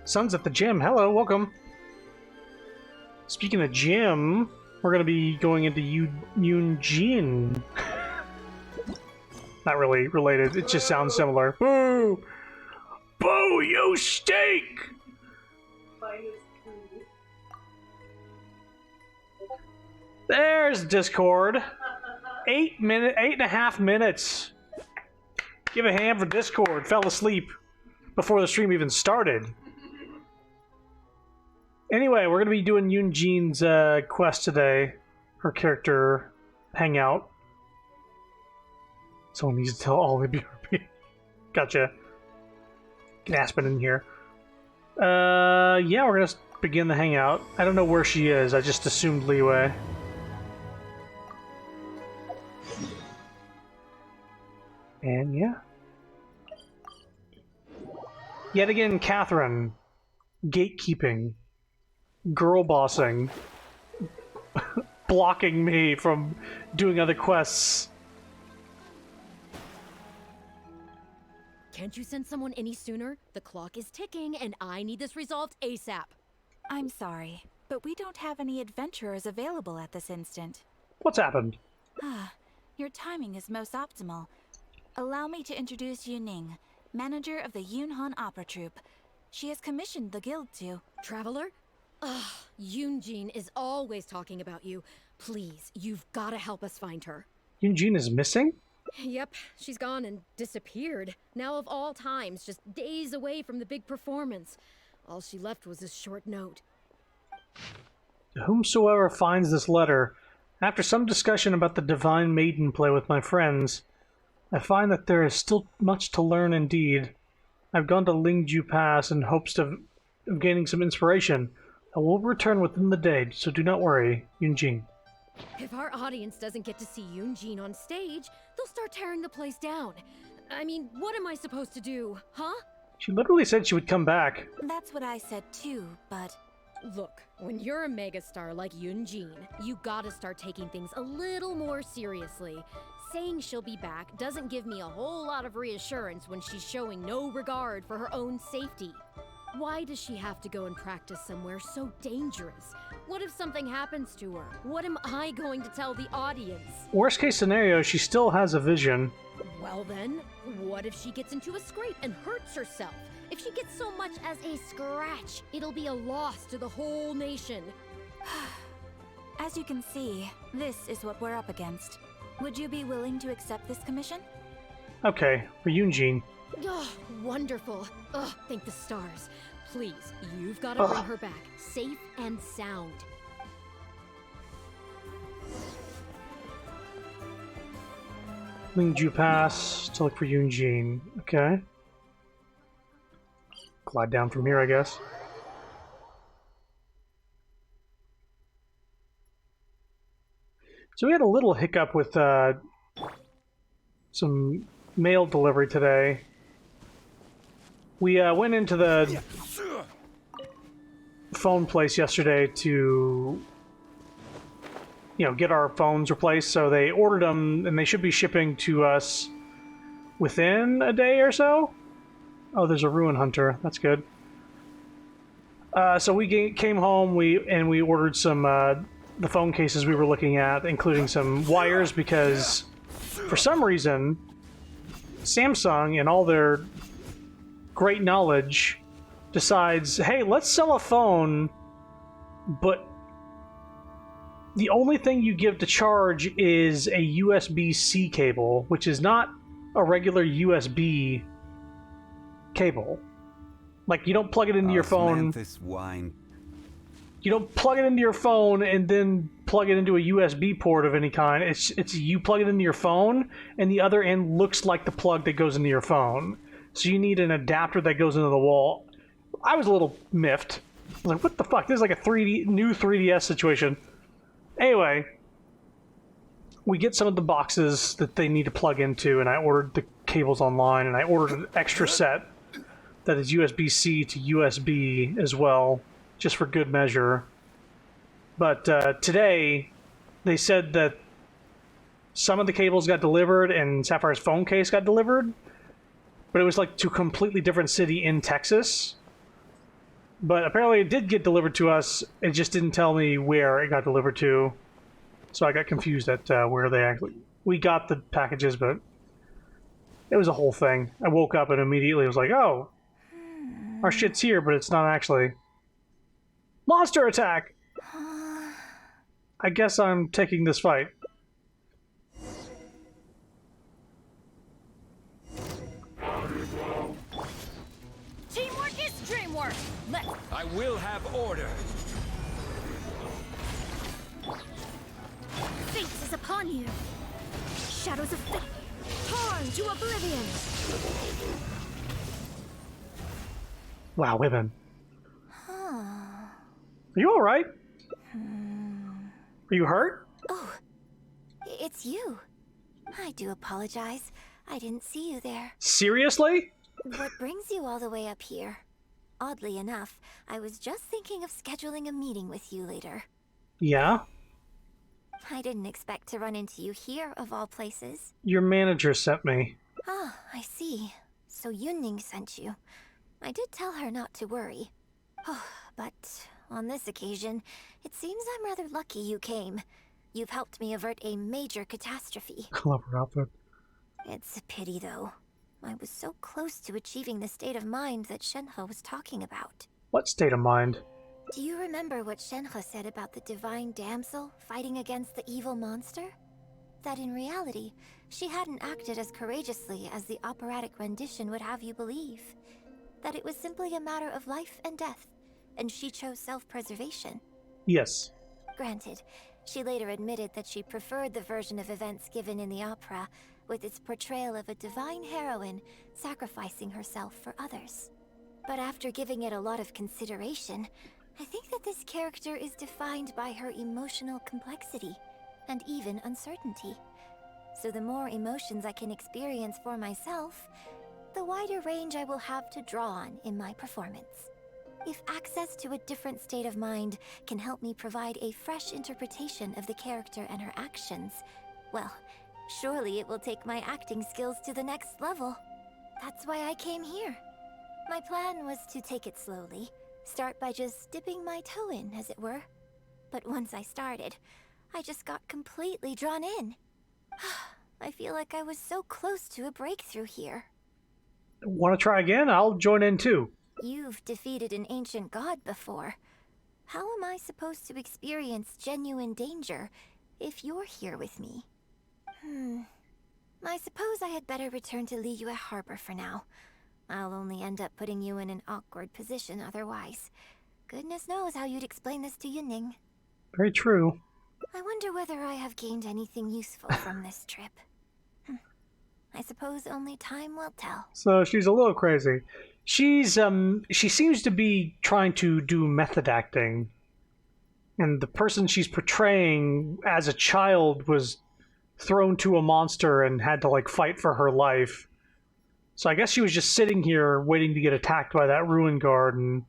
Son's at the gym. Hello, welcome. Speaking of gym, we're going to be going into Yunjin. Not really related, it just sounds similar. Boo! Boo, you stink! There's Discord. 8.5 minutes. Give a hand for Discord. Fell asleep before the stream even started. Anyway, we're going to be doing Yunjin's quest today. Her character hangout. Someone needs to tell all the BRB. Gotcha. Get Aspen in here. Yeah, we're going to begin the hangout. I don't know where she is. I just assumed Leeway. And yeah. Yet again, Catherine. Gatekeeping. Girl bossing. Blocking me from doing other quests. Can't you send someone any sooner? The clock is ticking and I need this resolved ASAP. I'm sorry, but we don't have any adventurers available at this instant. What's happened? Your timing is most optimal. Allow me to introduce Yuning, manager of the Yunhan Opera Troupe. She has commissioned the guild to... Traveler? Ugh, Yunjin is always talking about you. Please, you've got to help us find her. Yunjin is missing? Yep, she's gone and disappeared. Now of all times, just days away from the big performance. All she left was a short note. To whomsoever finds this letter, after some discussion about the Divine Maiden play with my friends, I find that there is still much to learn indeed. I've gone to Lingju Pass in hopes of gaining some inspiration. I will return within the day, so do not worry, Yunjin. If our audience doesn't get to see Yunjin on stage, they'll start tearing the place down. I mean, what am I supposed to do, huh? She literally said she would come back. That's what I said too, but... Look, when you're a megastar like Yunjin, you gotta start taking things a little more seriously. Saying she'll be back doesn't give me a whole lot of reassurance when she's showing no regard for her own safety. Why does she have to go and practice somewhere so dangerous? What if something happens to her? What am I going to tell the audience? Worst case scenario, she still has a vision. Well then, what if she gets into a scrape and hurts herself? If she gets so much as a scratch, it'll be a loss to the whole nation. As you can see, this is what we're up against. Would you be willing to accept this commission? Okay, for Yunjin. Oh, wonderful. Oh, thank the stars. Please, you've got to bring her back, safe and sound. Lingju Pass to look for Yunjin. Okay. Glide down from here, I guess. So we had a little hiccup with some mail delivery today. We went into the phone place yesterday to, get our phones replaced. So they ordered them, and they should be shipping to us within a day or so. Oh, there's a Ruin Hunter. That's good. So we came home. We ordered some the phone cases we were looking at, including some wires, because for some reason Samsung, in all their great knowledge, decides, hey, let's sell a phone, but the only thing you give to charge is a USB-C cable, which is not a regular USB cable. Like, you don't plug it into your phone. You don't plug it into your phone and then plug it into a USB port of any kind. It's you plug it into your phone, and the other end looks like the plug that goes into your phone. So you need an adapter that goes into the wall. I was a little miffed. I was like, what the fuck? This is like a new 3DS situation. Anyway, we get some of the boxes that they need to plug into, and I ordered the cables online, and I ordered an extra set that is USB-C to USB as well, just for good measure. But today, they said that some of the cables got delivered and Sapphire's phone case got delivered, but it was like to a completely different city in Texas. But apparently it did get delivered to us. It just didn't tell me where it got delivered to. So I got confused at where they actually... We got the packages, but it was a whole thing. I woke up and immediately was like, oh, our shit's here, but it's not actually. Monster attack! I guess I'm taking this fight. Teamwork is dreamwork! Let's... I will have order. Fate is upon you! Shadows of fate, torn to oblivion! Wow, women. Are you alright? Are you hurt? Oh, it's you. I do apologize. I didn't see you there. Seriously? What brings you all the way up here? Oddly enough, I was just thinking of scheduling a meeting with you later. Yeah? I didn't expect to run into you here, of all places. Your manager sent me. Ah, I see. So Yunning sent you. I did tell her not to worry. Oh, but on this occasion, it seems I'm rather lucky you came. You've helped me avert a major catastrophe. Clever outfit. It's a pity, though. I was so close to achieving the state of mind that Shenhe was talking about. What state of mind? Do you remember what Shenhe said about the divine damsel fighting against the evil monster? That in reality, she hadn't acted as courageously as the operatic rendition would have you believe. That it was simply a matter of life and death, and she chose self-preservation. Yes. Granted, she later admitted that she preferred the version of events given in the opera, with its portrayal of a divine heroine sacrificing herself for others. But after giving it a lot of consideration, I think that this character is defined by her emotional complexity, and even uncertainty. So the more emotions I can experience for myself, the wider range I will have to draw on in my performance. If access to a different state of mind can help me provide a fresh interpretation of the character and her actions, well, surely it will take my acting skills to the next level. That's why I came here. My plan was to take it slowly, start by just dipping my toe in, as it were. But once I started, I just got completely drawn in. I feel like I was so close to a breakthrough here. Want to try again? I'll join in too. You've defeated an ancient god before. How am I supposed to experience genuine danger if you're here with me? I suppose I had better return to Liyue Harbor for now. I'll only end up putting you in an awkward position otherwise. Goodness knows how you'd explain this to Yunning. Very true. I wonder whether I have gained anything useful from this trip. I suppose only time will tell. So she's a little crazy. She seems to be trying to do method acting. And the person she's portraying as a child was thrown to a monster and had to, like, fight for her life. So I guess she was just sitting here waiting to get attacked by that ruin guard, and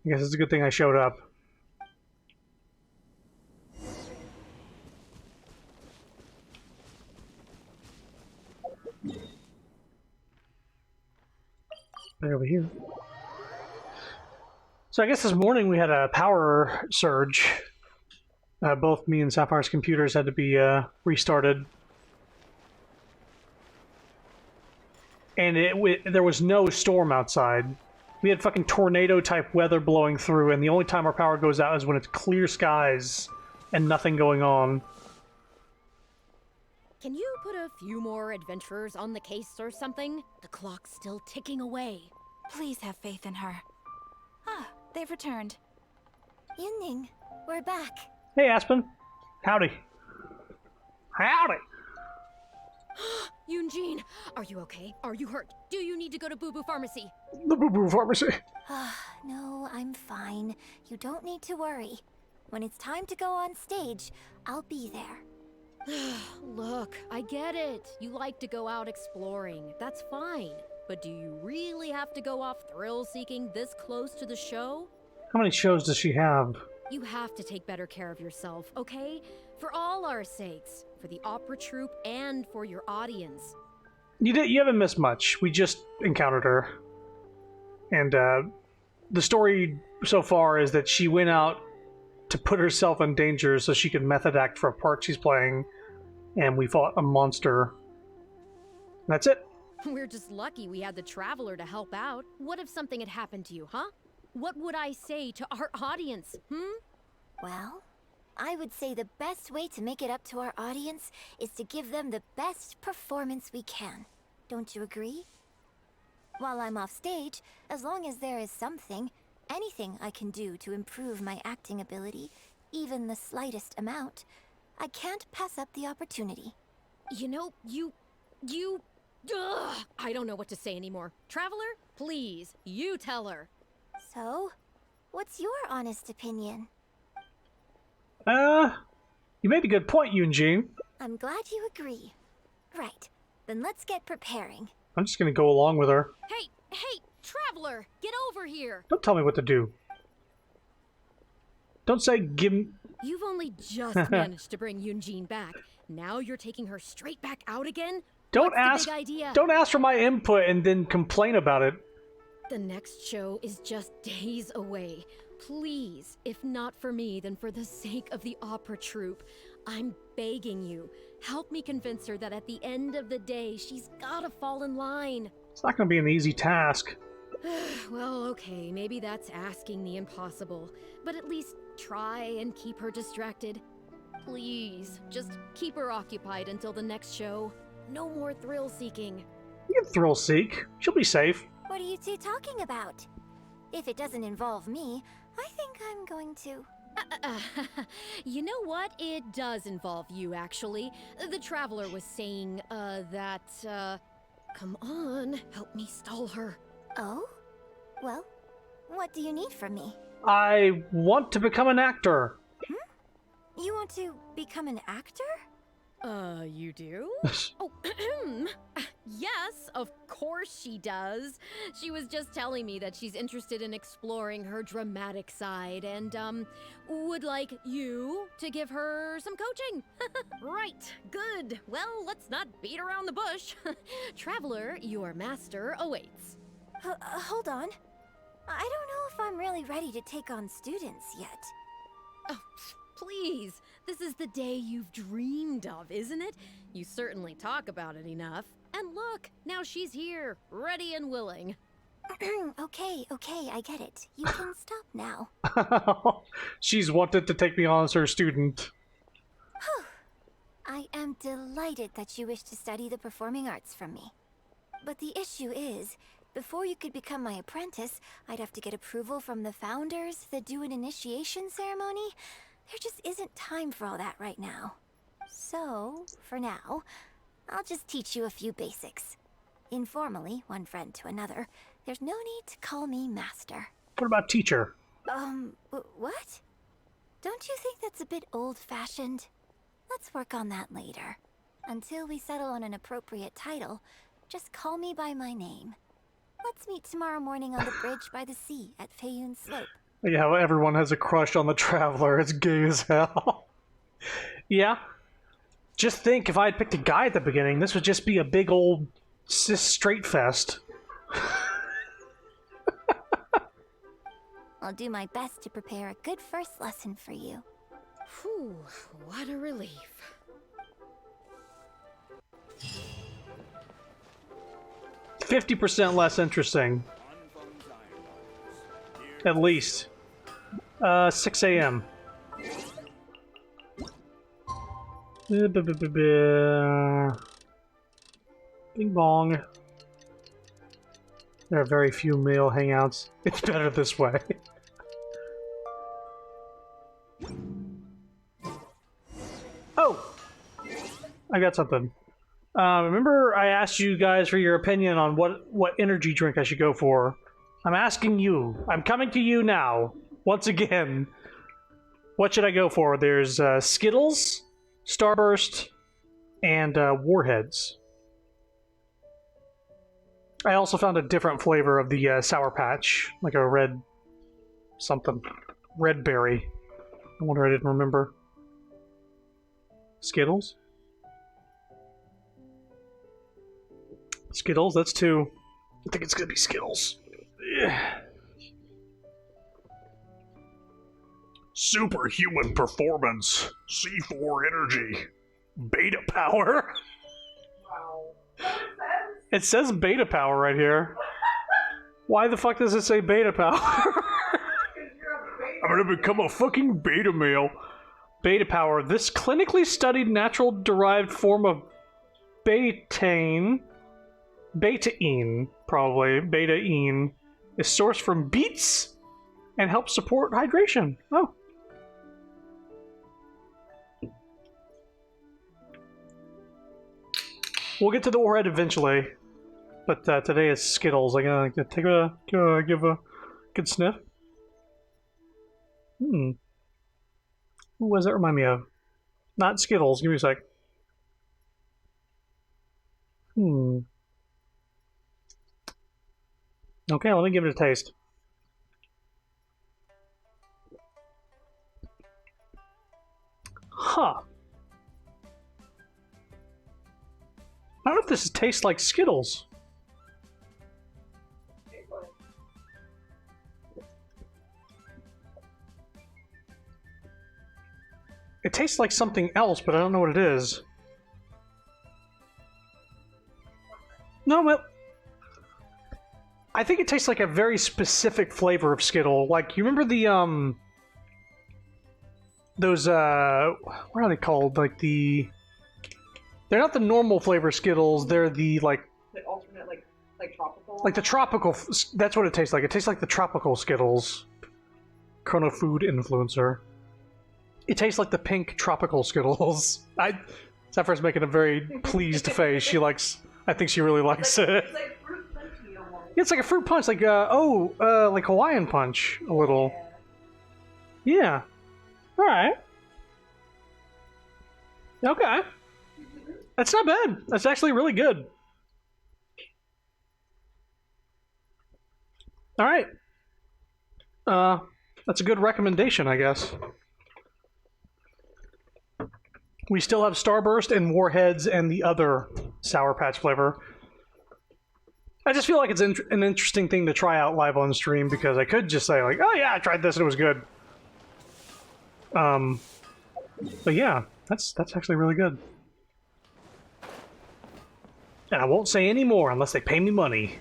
I guess it's a good thing I showed up. Right over here. So I guess this morning we had a power surge. Both me and Sapphire's computers had to be restarted. And there was no storm outside. We had fucking tornado-type weather blowing through, and the only time our power goes out is when it's clear skies and nothing going on. Can you put a few more adventurers on the case or something? The clock's still ticking away. Please have faith in her. Ah, they've returned. Yunning, we're back. Hey, Aspen. Howdy. Howdy! Yunjin, are you okay? Are you hurt? Do you need to go to Boo Boo Pharmacy? The Boo Boo Pharmacy. No, I'm fine. You don't need to worry. When it's time to go on stage, I'll be there. Look, I get it. You like to go out exploring. That's fine. But do you really have to go off thrill-seeking this close to the show? How many shows does she have? You have to take better care of yourself, okay? For all our sakes. For the opera troupe and for your audience. You haven't missed much. We just encountered her. And, the story so far is that she went out to put herself in danger so she could method act for a part she's playing, and we fought a monster. That's it. We're just lucky we had the Traveler to help out. What if something had happened to you, huh? What would I say to our audience, Well, I would say the best way to make it up to our audience is to give them the best performance we can. Don't you agree? While I'm off stage, as long as there is something, anything I can do to improve my acting ability, even the slightest amount, I can't pass up the opportunity. You know, Ugh, I don't know what to say anymore. Traveler, please, you tell her. So, what's your honest opinion? You made a good point, Eugene. I'm glad you agree. Right, then let's get preparing. I'm just gonna go along with her. Hey, Traveler, get over here. Don't tell me what to do. Don't say give me... You've only just managed to bring Yunjin back. Now you're taking her straight back out again? Don't What's ask. the big idea? Don't ask for my input and then complain about it. The next show is just days away. Please, if not for me, then for the sake of the opera troupe, I'm begging you, help me convince her that at the end of the day, she's gotta fall in line. It's not gonna be an easy task. Well, okay, maybe that's asking the impossible, but at least try and keep her distracted. Please, just keep her occupied until the next show. No more thrill-seeking. You can thrill seek. She'll be safe. What are you two talking about? If it doesn't involve me, I think I'm going to... You know what? It does involve you, actually. The Traveler was saying, come on, help me stall her. Oh? Well, what do you need from me? I want to become an actor. You want to become an actor? You do? Oh, yes, of course she does. She was just telling me that she's interested in exploring her dramatic side and, would like you to give her some coaching. Right, good. Well, let's not beat around the bush. Traveler, your master awaits. Hold on. I don't know if I'm really ready to take on students yet. Oh, please, this is the day you've dreamed of, isn't it? You certainly talk about it enough. And look, now she's here, ready and willing. Okay, I get it. You can stop now. She's wanted to take me on as her student. I am delighted that you wish to study the performing arts from me. But the issue is, before you could become my apprentice, I'd have to get approval from the founders that do an initiation ceremony. There just isn't time for all that right now. So, for now, I'll just teach you a few basics. Informally, one friend to another, there's no need to call me master. What about teacher? What? Don't you think that's a bit old-fashioned? Let's work on that later. Until we settle on an appropriate title, just call me by my name. Let's meet tomorrow morning on the bridge by the sea at Feiyun Slope. Yeah, everyone has a crush on the Traveler. It's gay as hell. Yeah. Just think, if I had picked a guy at the beginning, this would just be a big old cis straight fest. I'll do my best to prepare a good first lesson for you. Whew, what a relief. 50% less interesting. At least. 6 a.m. Bing bong. There are very few male hangouts. It's better this way. Oh! I got something. Remember I asked you guys for your opinion on what energy drink I should go for? I'm asking you. I'm coming to you now. Once again. What should I go for? There's Skittles, Starburst, and Warheads. I also found a different flavor of the Sour Patch. Like a red... something. Red berry. I wonder I didn't remember. Skittles? Skittles, that's 2. I think it's gonna be Skittles. Yeah. Superhuman performance. C4 energy. Beta power. It says beta power right here. Why the fuck does it say beta power? I'm gonna become a fucking beta male. Beta power. This clinically studied natural derived form of betaine, betaine, is sourced from beets and helps support hydration. Oh. We'll get to the warhead eventually, but today is Skittles. I'm gonna give a good sniff. Who does that remind me of? Not Skittles. Give me a sec. Okay, let me give it a taste. Huh. I don't know if this tastes like Skittles. It tastes like something else, but I don't know what it is. No, but I think it tastes like a very specific flavor of Skittle. Like, you remember the, those, what are they called? Like the... They're not the normal flavor Skittles, they're the, like... The alternate, like tropical? Like the tropical... That's what it tastes like. It tastes like the tropical Skittles. Chrono Food Influencer. It tastes like the pink tropical Skittles. Zephyr's making a very pleased face. She likes... I think she really likes it. It's like fruit punchy almost. Yeah, it's like a fruit punch, like like Hawaiian punch a little. Yeah. All right. Okay. That's not bad. That's actually really good. All right. That's a good recommendation, I guess. We still have Starburst and Warheads and the other Sour Patch flavor. I just feel like it's an interesting thing to try out live on stream, because I could just say, like, oh yeah, I tried this and it was good. But yeah, that's actually really good. And I won't say any more unless they pay me money.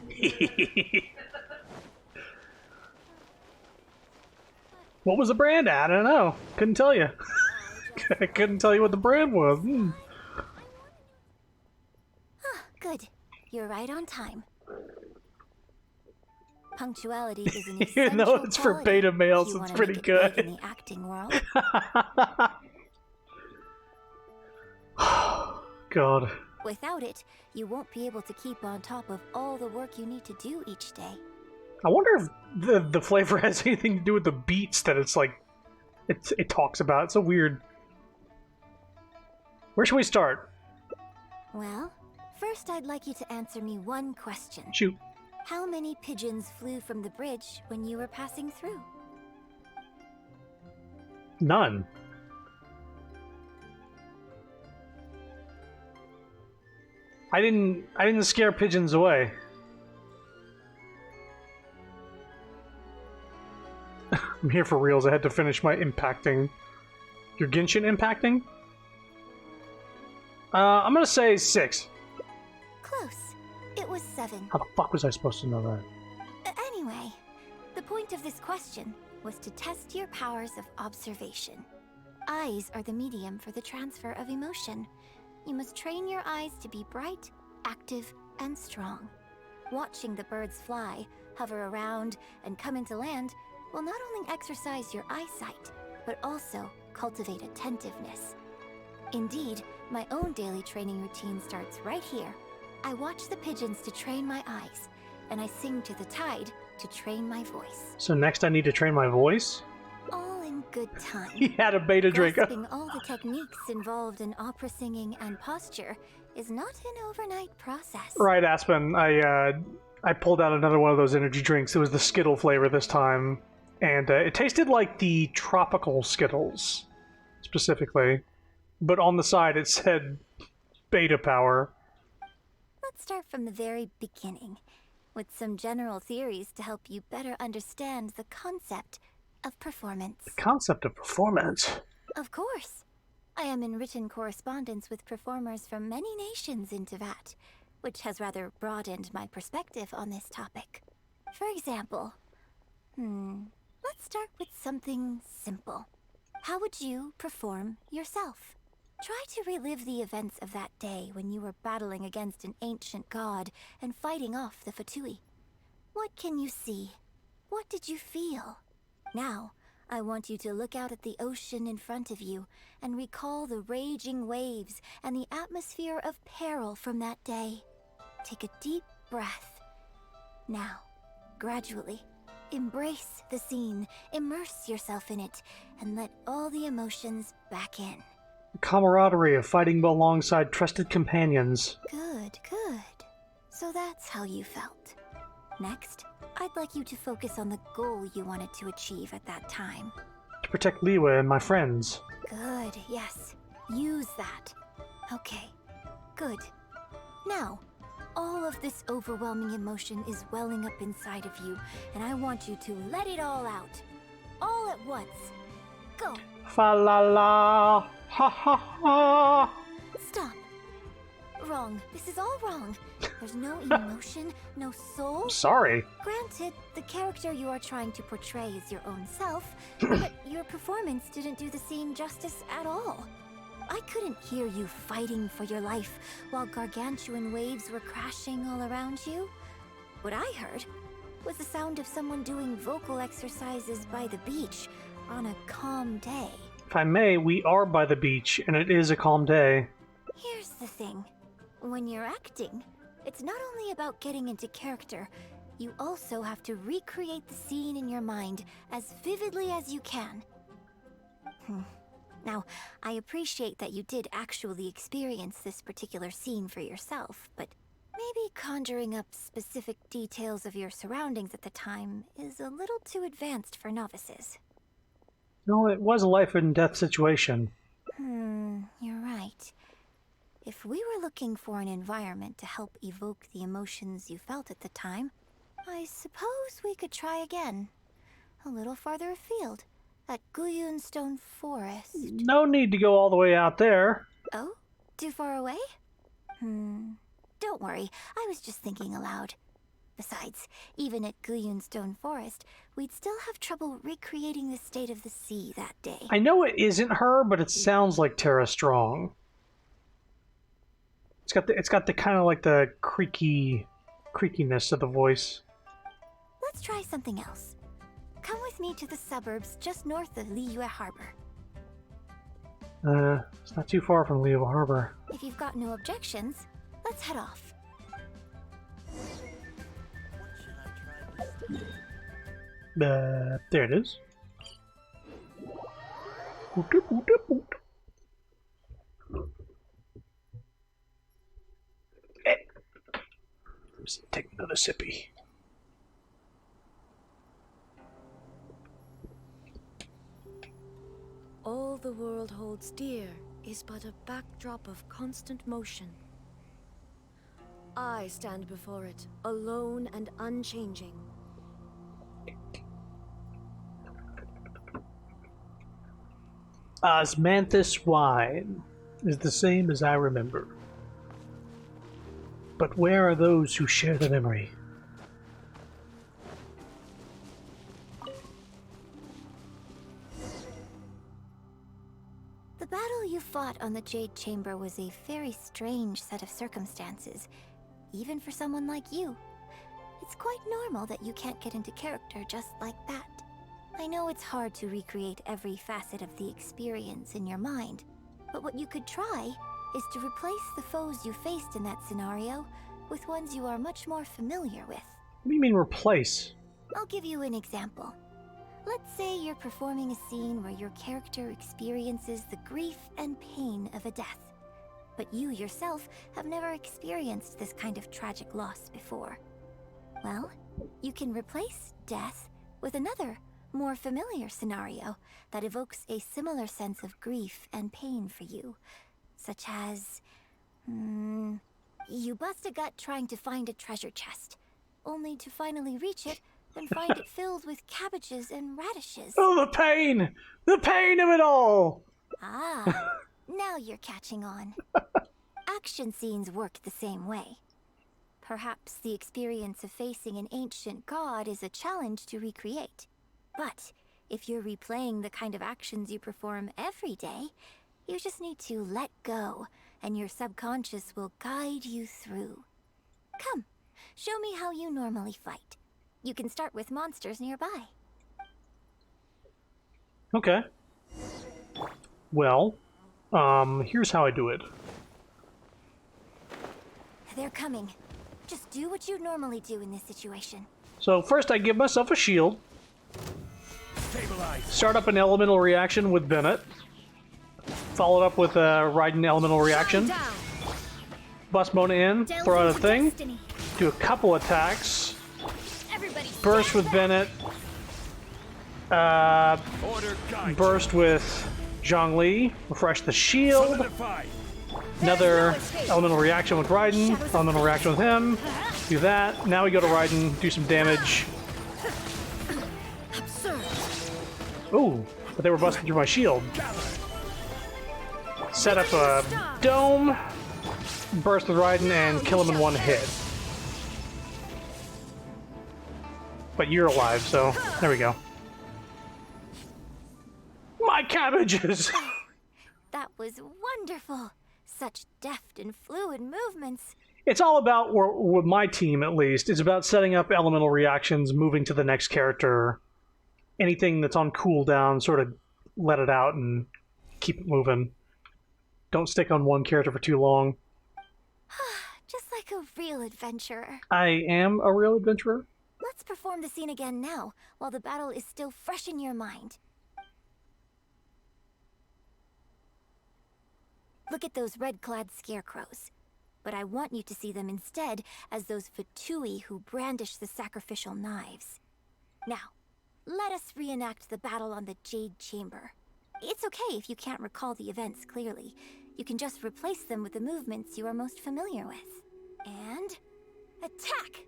What was the brand at? I don't know. Couldn't tell you. I couldn't tell you what the brand was. Good. You're right on time. Punctuality is an essential Even though it's for quality beta males, if you it's wanna pretty make it big in good. the acting world. God. Without it, you won't be able to keep on top of all the work you need to do each day. I wonder if the flavor has anything to do with the beats that it's like it talks about. It's so weird. Where should we start? Well, first I'd like you to answer me one question. Shoot. How many pigeons flew from the bridge when you were passing through? None. I didn't scare pigeons away. I'm here for reals. I had to finish my impacting. Your Genshin impacting? I'm gonna say 6. Close. It was 7. How the fuck was I supposed to know that? Anyway, the point of this question was to test your powers of observation. Eyes are the medium for the transfer of emotion. You must train your eyes to be bright, active, and strong. Watching the birds fly, hover around, and come into land will not only exercise your eyesight, but also cultivate attentiveness. Indeed, my own daily training routine starts right here. I watch the pigeons to train my eyes, and I sing to the tide to train my voice. So next I need to train my voice? All in good time. He had a beta drink. Grasping all the techniques involved in opera singing and posture is not an overnight process. Right, Aspen. I pulled out another one of those energy drinks. It was the Skittle flavor this time. And it tasted like the tropical Skittles, specifically. But on the side it said beta power. Let's start from the very beginning, with some general theories to help you better understand the concept of performance. The concept of performance. Of course. I am in written correspondence with performers from many nations in Teyvat, which has rather broadened my perspective on this topic. For example, let's start with something simple. How would you perform yourself? Try to relive the events of that day when you were battling against an ancient god and fighting off the Fatui. What can you see? What did you feel? Now, I want you to look out at the ocean in front of you and recall the raging waves and the atmosphere of peril from that day. Take a deep breath. Now, gradually, embrace the scene, immerse yourself in it, and let all the emotions back in. The camaraderie of fighting alongside trusted companions. Good, good. So that's how you felt. Next, I'd like you to focus on the goal you wanted to achieve at that time. To protect Liwa and my friends. Good, yes. Use that. Okay, good. Now, all of this overwhelming emotion is welling up inside of you, and I want you to let it all out. All at once. Go. Fa la la. Ha ha ha. Stop. Wrong. This is all wrong. There's no emotion, no soul. Sorry. Granted, the character you are trying to portray is your own self, but your performance didn't do the scene justice at all. I couldn't hear you fighting for your life while gargantuan waves were crashing all around you. What I heard was the sound of someone doing vocal exercises by the beach on a calm day. If I may, we are by the beach, and it is a calm day. Here's the thing. When you're acting, it's not only about getting into character, you also have to recreate the scene in your mind as vividly as you can. Now, I appreciate that you did actually experience this particular scene for yourself, but maybe conjuring up specific details of your surroundings at the time is a little too advanced for novices. No, it was a life and death situation. You're right. If we were looking for an environment to help evoke the emotions you felt at the time, I suppose we could try again. A little farther afield, at Guyun Stone Forest. No need to go all the way out there. Oh? Too far away? Don't worry, I was just thinking aloud. Besides, even at Guyun Stone Forest, we'd still have trouble recreating the state of the sea that day. I know it isn't her, but it sounds like Tara Strong. It's got the kind of like the creakiness of the voice. Let's try something else. Come with me to the suburbs just north of Liyue Harbor. It's not too far from Liyue Harbor. If you've got no objections, let's head off. There it is. Let's take another sippy. All the world holds dear is but a backdrop of constant motion. I stand before it, alone and unchanging. Osmanthus wine is the same as I remember. But where are those who share the memory? The battle you fought on the Jade Chamber was a very strange set of circumstances, even for someone like you. It's quite normal that you can't get into character just like that. I know it's hard to recreate every facet of the experience in your mind, but what you could try is to replace the foes you faced in that scenario with ones you are much more familiar with. What do you mean replace? I'll give you an example. Let's say you're performing a scene where your character experiences the grief and pain of a death, but you yourself have never experienced this kind of tragic loss before. Well, you can replace death with another, more familiar scenario that evokes a similar sense of grief and pain for you, such as... you bust a gut trying to find a treasure chest, only to finally reach it then find it filled with cabbages and radishes. Oh, the pain! The pain of it all! Ah, now you're catching on. Action scenes work the same way. Perhaps the experience of facing an ancient god is a challenge to recreate. But if you're replaying the kind of actions you perform every day, you just need to let go, and your subconscious will guide you through. Come, show me how you normally fight. You can start with monsters nearby. Okay. Well, here's how I do it. They're coming. Just do what you normally do in this situation. So first I give myself a shield. Stabilize. Start up an elemental reaction with Bennett. Followed up with a Raiden elemental reaction. Bust Mona in, throw out a thing. Do a couple attacks. Burst with Bennett. Order guide. Burst with Zhongli. Refresh the shield. Solidify. Another elemental reaction with Raiden. Elemental reaction with him. Do that. Now we go to Raiden, do some damage. Ooh, but they were busting through my shield. Set up a dome. Burst with Raiden and kill him in one hit. But you're alive, so there we go. My cabbages! That was wonderful. Such deft and fluid movements. It's all about, with my team at least, it's about setting up elemental reactions, moving to the next character. Anything that's on cooldown, sort of let it out and keep it moving. Don't stick on one character for too long. Just like a real adventurer. I am a real adventurer. Let's perform the scene again now, while the battle is still fresh in your mind. Look at those red-clad scarecrows. But I want you to see them instead as those Fatui who brandish the sacrificial knives. Now, let us reenact the battle on the Jade Chamber. It's okay if you can't recall the events clearly. You can just replace them with the movements you are most familiar with. And... attack!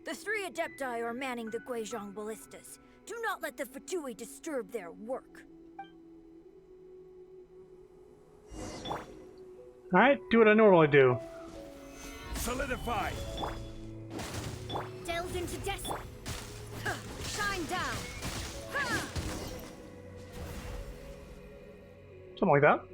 The three Adepti are manning the Guizhong ballistas. Do not let the Fatui disturb their work. Alright, do what I normally do. Solidify. Delve into destiny. Shine down. Something like that.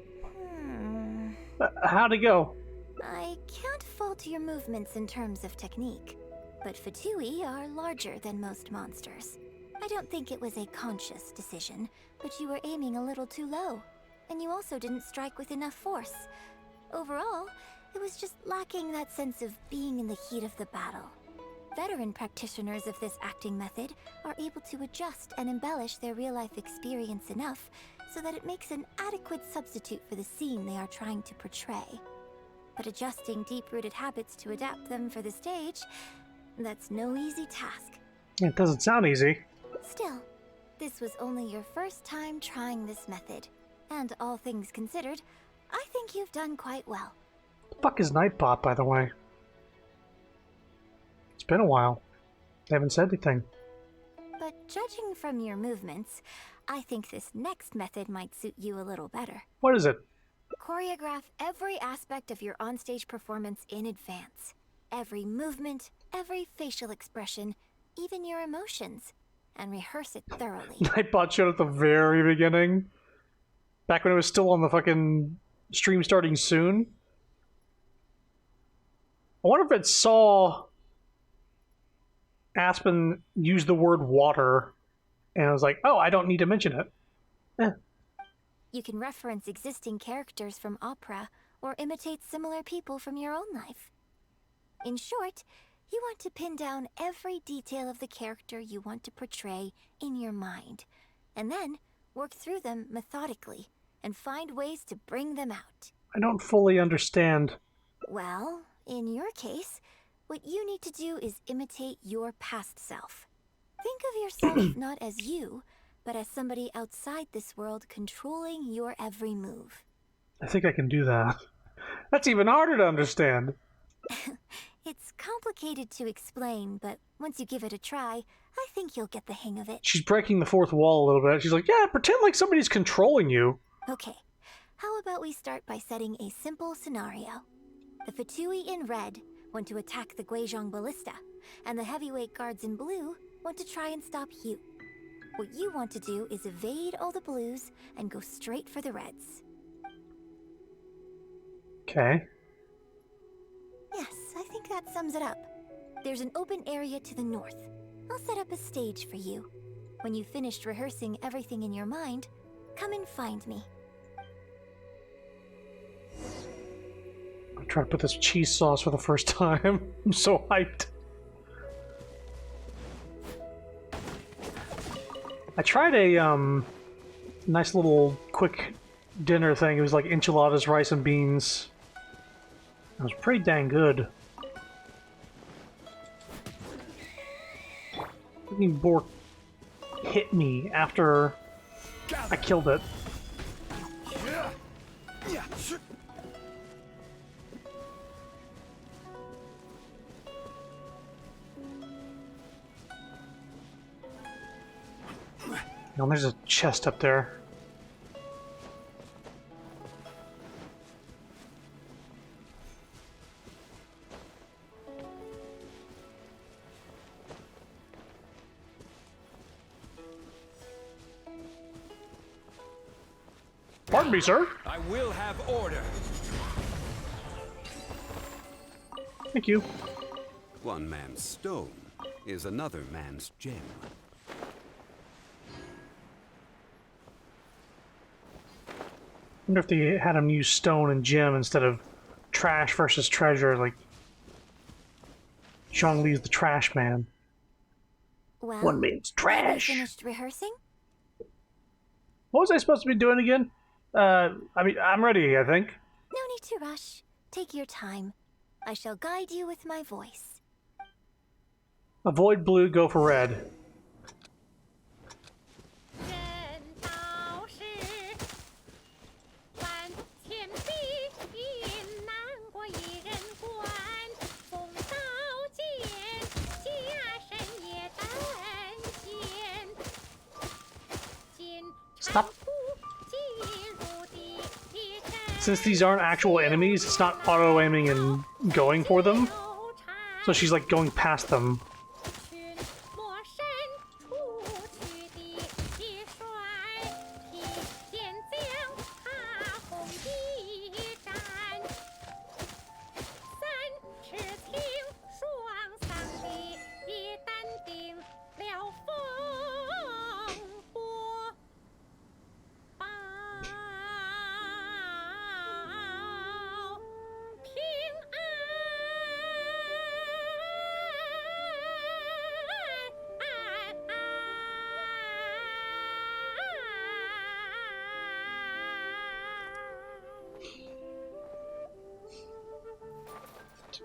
How'd it go? I can't fault your movements in terms of technique, but Fatui are larger than most monsters. I don't think it was a conscious decision, but you were aiming a little too low, and you also didn't strike with enough force. Overall, it was just lacking that sense of being in the heat of the battle. Veteran practitioners of this acting method are able to adjust and embellish their real-life experience enough so that it makes an adequate substitute for the scene they are trying to portray. But adjusting deep-rooted habits to adapt them for the stage, that's no easy task. It doesn't sound easy. Still, this was only your first time trying this method, and all things considered, I think you've done quite well. The fuck is Nightbot, by the way? It's been a while. They haven't said anything. But judging from your movements, I think this next method might suit you a little better. What is it? Choreograph every aspect of your onstage performance in advance. Every movement, every facial expression, even your emotions. And rehearse it thoroughly. Nightbot showed at the very beginning. Back when it was still on the fucking stream starting soon. I wonder if it saw Aspen use the word water, and I was like, oh, I don't need to mention it. Eh. You can reference existing characters from opera or imitate similar people from your own life. In short, you want to pin down every detail of the character you want to portray in your mind, and then work through them methodically and find ways to bring them out. I don't fully understand. Well, in your case, what you need to do is imitate your past self. Think of yourself not as you, but as somebody outside this world controlling your every move. I think I can do that. That's even harder to understand. It's complicated to explain, but once you give it a try, I think you'll get the hang of it. She's breaking the fourth wall a little bit. She's like, yeah, pretend like somebody's controlling you. Okay, how about we start by setting a simple scenario? The Fatui in red want to attack the Guizhong Ballista, and the heavyweight guards in blue want to try and stop you. What you want to do is evade all the blues and go straight for the reds. Okay. Yes, I think that sums it up. There's an open area to the north. I'll set up a stage for you. When you've finished rehearsing everything in your mind, come and find me. I'm trying to put this cheese sauce for the first time. I'm so hyped. I tried a nice little quick dinner thing. It was like enchiladas, rice, and beans. It was pretty dang good. Fucking boar hit me after I killed it. Now there's a chest up there. Pardon me, sir. I will have order. Thank you. One man's stone is another man's gem. I wonder if they had him use stone and gem instead of trash versus treasure, like Zhongli's the trash man. Well, One man's have you trash. finished rehearsing? What was I supposed to be doing again? I mean, I'm ready, I think. No need to rush. Take your time. I shall guide you with my voice. Avoid blue, go for red. Stop. Since these aren't actual enemies, it's not auto-aiming and going for them. So she's like going past them.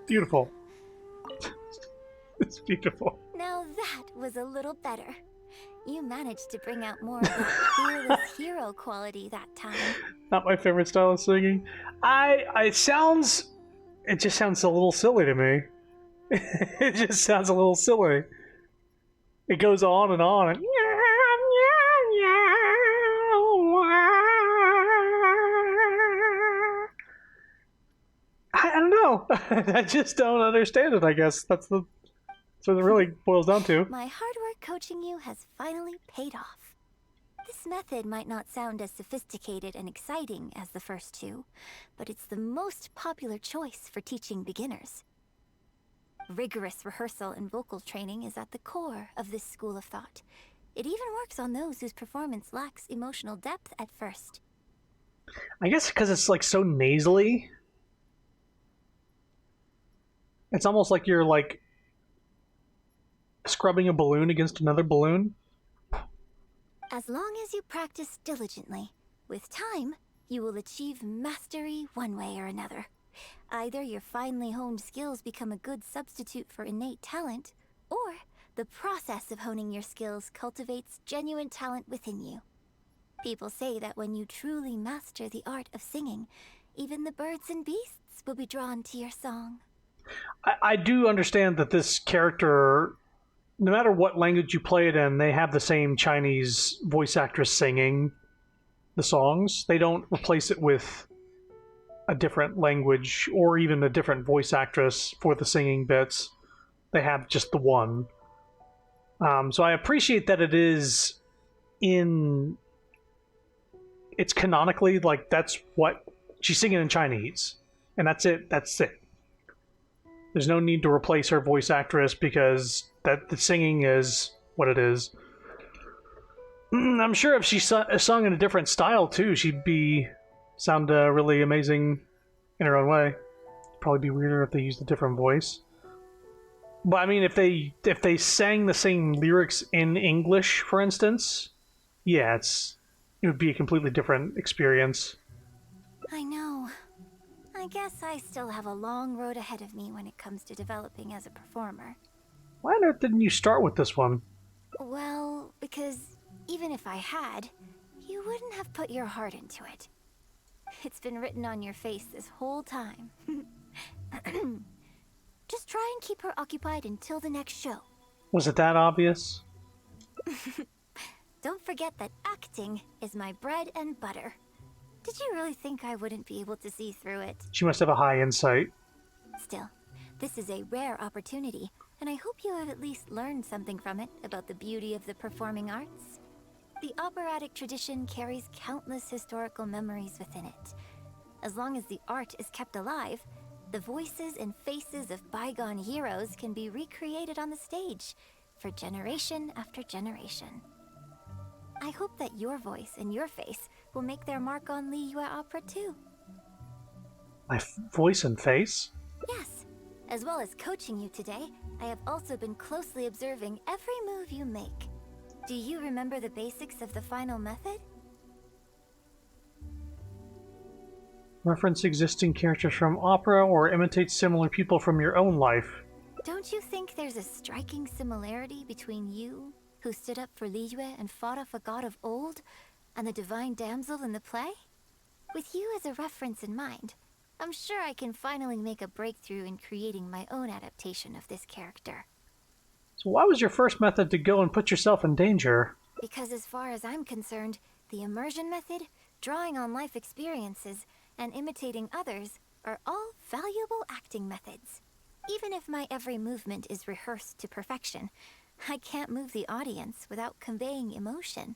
Beautiful. It's beautiful. Now that was a little better. You managed to bring out more of the fearless hero quality that time. Not my favorite style of singing. It just sounds a little silly to me. It just sounds a little silly. It goes on and on. And I don't know. I just don't understand it, I guess. That's what it really boils down to. My hard work coaching you has finally paid off. This method might not sound as sophisticated and exciting as the first two, but it's the most popular choice for teaching beginners. Rigorous rehearsal and vocal training is at the core of this school of thought. It even works on those whose performance lacks emotional depth at first. I guess because it's like so nasally. It's almost like you're like scrubbing a balloon against another balloon. As long as you practice diligently, with time, you will achieve mastery one way or another. Either your finely honed skills become a good substitute for innate talent, or the process of honing your skills cultivates genuine talent within you. People say that when you truly master the art of singing, even the birds and beasts will be drawn to your song. I do understand that this character, no matter what language you play it in, they have the same Chinese voice actress singing the songs. They don't replace it with a different language or even a different voice actress for the singing bits. They have just the one. So I appreciate that it is in... It's canonically, like, that's what... She's singing in Chinese. And that's it. That's it. There's no need to replace her voice actress because that the singing is what it is. I'm sure if she sung in a different style too, she'd sound really amazing in her own way. Probably be weirder if they used a different voice. But I mean, if they sang the same lyrics in English, for instance, yeah, it would be a completely different experience. I know. I guess I still have a long road ahead of me when it comes to developing as a performer. Why on earth didn't you start with this one? Well, because even if I had, you wouldn't have put your heart into it. It's been written on your face this whole time. Just try and keep her occupied until the next show. Was it that obvious? Don't forget that acting is my bread and butter. Did you really think I wouldn't be able to see through it? She must have a high insight. Still, this is a rare opportunity, and I hope you have at least learned something from it about the beauty of the performing arts. The operatic tradition carries countless historical memories within it. As long as the art is kept alive, the voices and faces of bygone heroes can be recreated on the stage for generation after generation. I hope that your voice and your face will make their mark on Liyue Opera too. My voice and face? Yes. As well as coaching you today, I have also been closely observing every move you make. Do you remember the basics of the final method? Reference existing characters from opera or imitate similar people from your own life. Don't you think there's a striking similarity between you, who stood up for Liyue and fought off a god of old, and the divine damsel in the play? With you as a reference in mind, I'm sure I can finally make a breakthrough in creating my own adaptation of this character. So why was your first method to go and put yourself in danger? Because as far as I'm concerned, the immersion method, drawing on life experiences, and imitating others are all valuable acting methods. Even if my every movement is rehearsed to perfection, I can't move the audience without conveying emotion.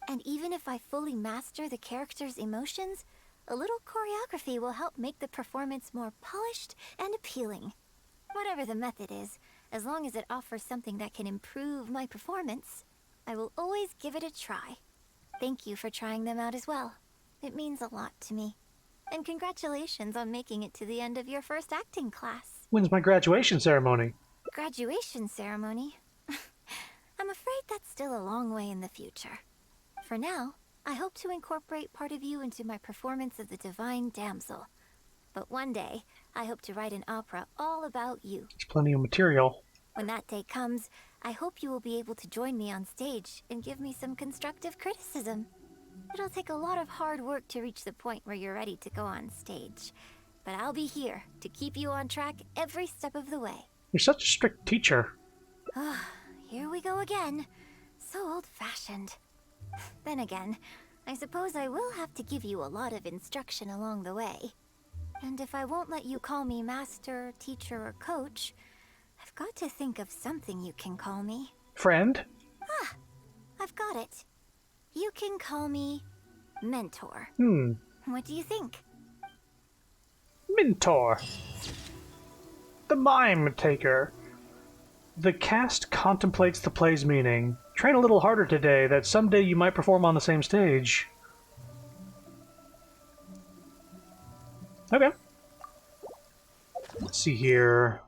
And even if I fully master the character's emotions, a little choreography will help make the performance more polished and appealing. Whatever the method is, as long as it offers something that can improve my performance, I will always give it a try. Thank you for trying them out as well. It means a lot to me. And congratulations on making it to the end of your first acting class. When's my graduation ceremony? Graduation ceremony? I'm afraid that's still a long way in the future. For now, I hope to incorporate part of you into my performance of the Divine Damsel. But one day, I hope to write an opera all about you. There's plenty of material. When that day comes, I hope you will be able to join me on stage and give me some constructive criticism. It'll take a lot of hard work to reach the point where you're ready to go on stage. But I'll be here to keep you on track every step of the way. You're such a strict teacher. Here we go again. So old-fashioned. Then again, I suppose I will have to give you a lot of instruction along the way. And if I won't let you call me master, teacher, or coach, I've got to think of something you can call me. Friend? I've got it. You can call me mentor. What do you think? Mentor. The mime taker. The cast contemplates the play's meaning. Train a little harder today, that someday you might perform on the same stage. Okay. Let's see here.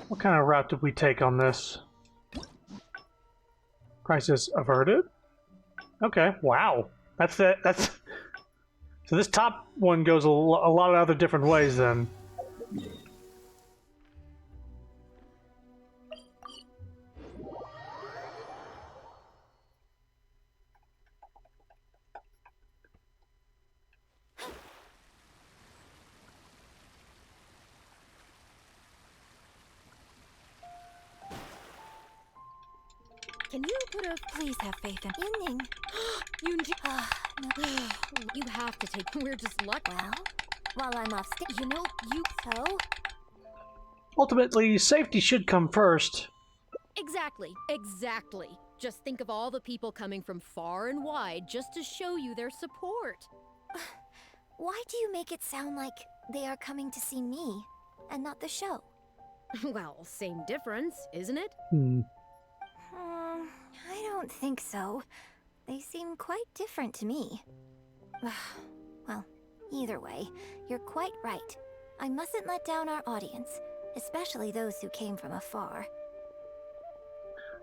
What kind of route did we take on this? Crisis averted? Okay, wow. That's... So this top one goes a lot of other different ways then. Can you put a... Please have faith in Yunning. Yoonjin, you have to take... We're just lucky. Well, while I'm off stage, You know, you... so Ultimately, safety should come first. Exactly. Just think of all the people coming from far and wide just to show you their support. why do you make it sound like they are coming to see me and not the show? Well, same difference, isn't it? I don't think so. They seem quite different to me. Well, either way, you're quite right. I mustn't let down our audience, especially those who came from afar.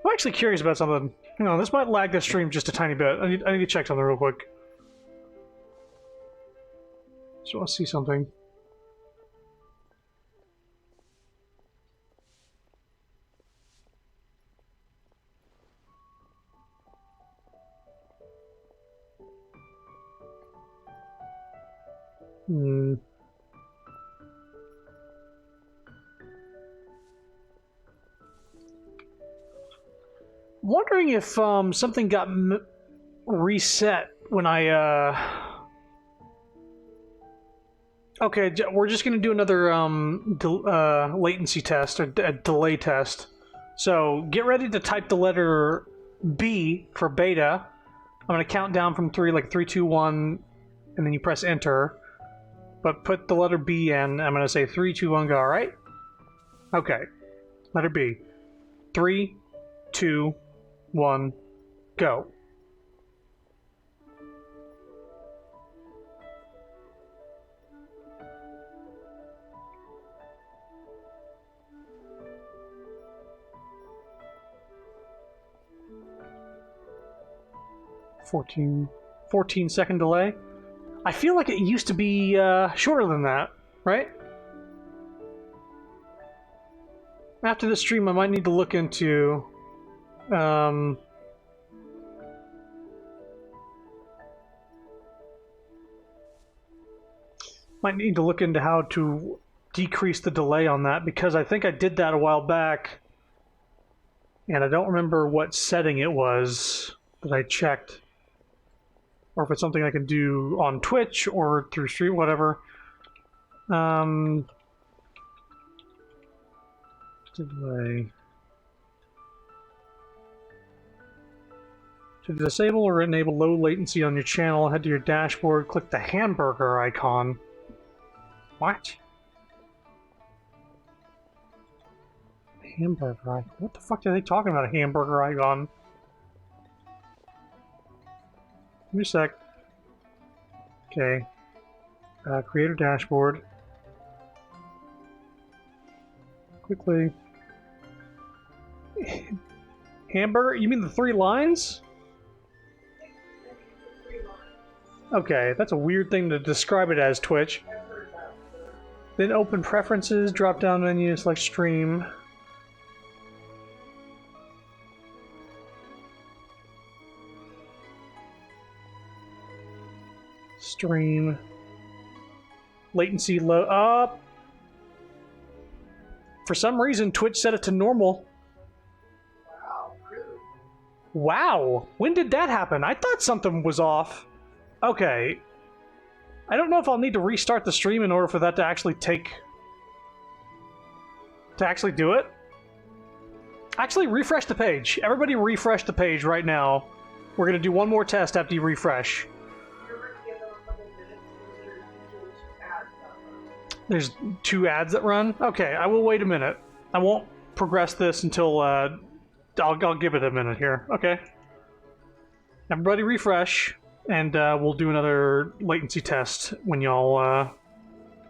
I'm actually curious about something. Hang on, this might lag the stream just a tiny bit. I need to check something real quick. Just want to see something. Wondering if something got reset when I Okay, we're just gonna do another latency test or a delay test. So get ready to type the letter B for beta. I'm gonna count down from 3, like 3, 2, 1, and then you press enter. But put the letter B in. I'm gonna say 3, 2, 1, go. All right? Okay. Letter B. 3, 2, 1, go. Fourteen second delay. I feel like it used to be shorter than that, right? After this stream, I might need to look into might need to look into how to decrease the delay on that, because I think I did that a while back, and I don't remember what setting it was that I checked. Or if it's something I can do on Twitch or through stream, whatever. Delay. To disable or enable low latency on your channel, head to your dashboard, click the hamburger icon. What? Hamburger icon? What the fuck are they talking about, a hamburger icon? Give me a sec. Okay. Creator dashboard. Quickly. Hamburger? You mean the 3 lines? Okay, that's a weird thing to describe it as, Twitch. Then open preferences, drop down menu, select stream. Stream. Latency low up. For some reason, Twitch set it to normal. Wow, when did that happen? I thought something was off. Okay. I don't know if I'll need to restart the stream in order for that to actually do it. Actually, refresh the page. Everybody refresh the page right now. We're going to do one more test after you refresh. There's 2 ads that run? Okay, I will wait a minute. I won't progress this until, I'll give it a minute here. Okay. Everybody refresh, and we'll do another latency test when y'all,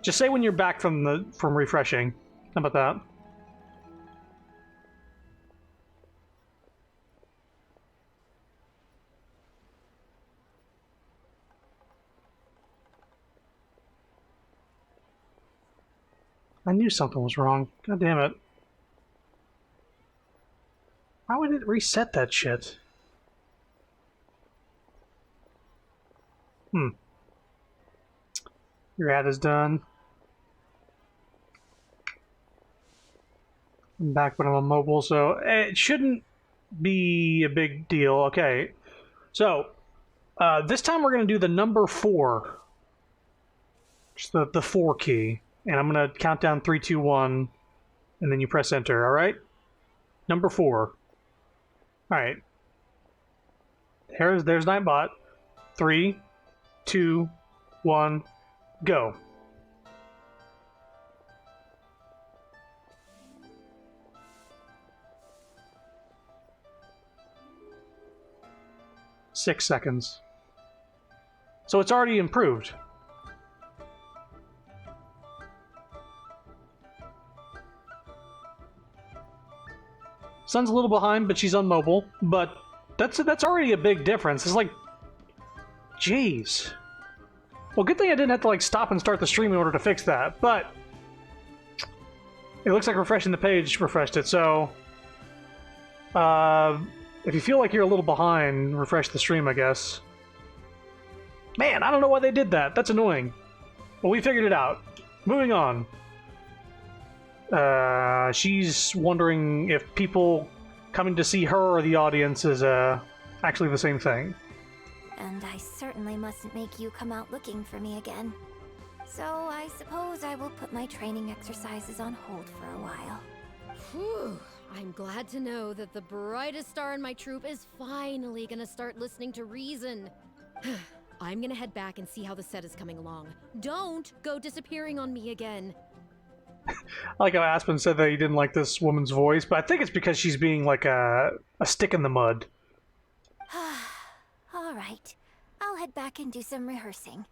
just say when you're back from refreshing. How about that? I knew something was wrong. God damn it. Why would it reset that shit? Your ad is done. I'm back when I'm on mobile, so it shouldn't be a big deal. Okay, so this time we're going to do the number 4. Just the 4 key. And I'm going to count down 3, 2, 1, and then you press enter, all right? Number 4. All right. There's Nightbot. 3, 2, 1, go. Six seconds. So it's already improved. Sun's a little behind, but she's on mobile. But that's already a big difference. It's like, jeez. Well, good thing I didn't have to like stop and start the stream in order to fix that. But it looks like refreshing the page refreshed it. So if you feel like you're a little behind, refresh the stream, I guess. Man, I don't know why they did that. That's annoying. But we figured it out. Moving on. She's wondering if people coming to see her or the audience is actually the same thing. And I certainly mustn't make you come out looking for me again. So I suppose I will put my training exercises on hold for a while. Whew. I'm glad to know that the brightest star in my troop is finally gonna start listening to reason. I'm gonna head back and see how the set is coming along. Don't go disappearing on me again. I like how Aspen said that he didn't like this woman's voice, but I think it's because she's being like a stick in the mud. All right, I'll head back and do some rehearsing.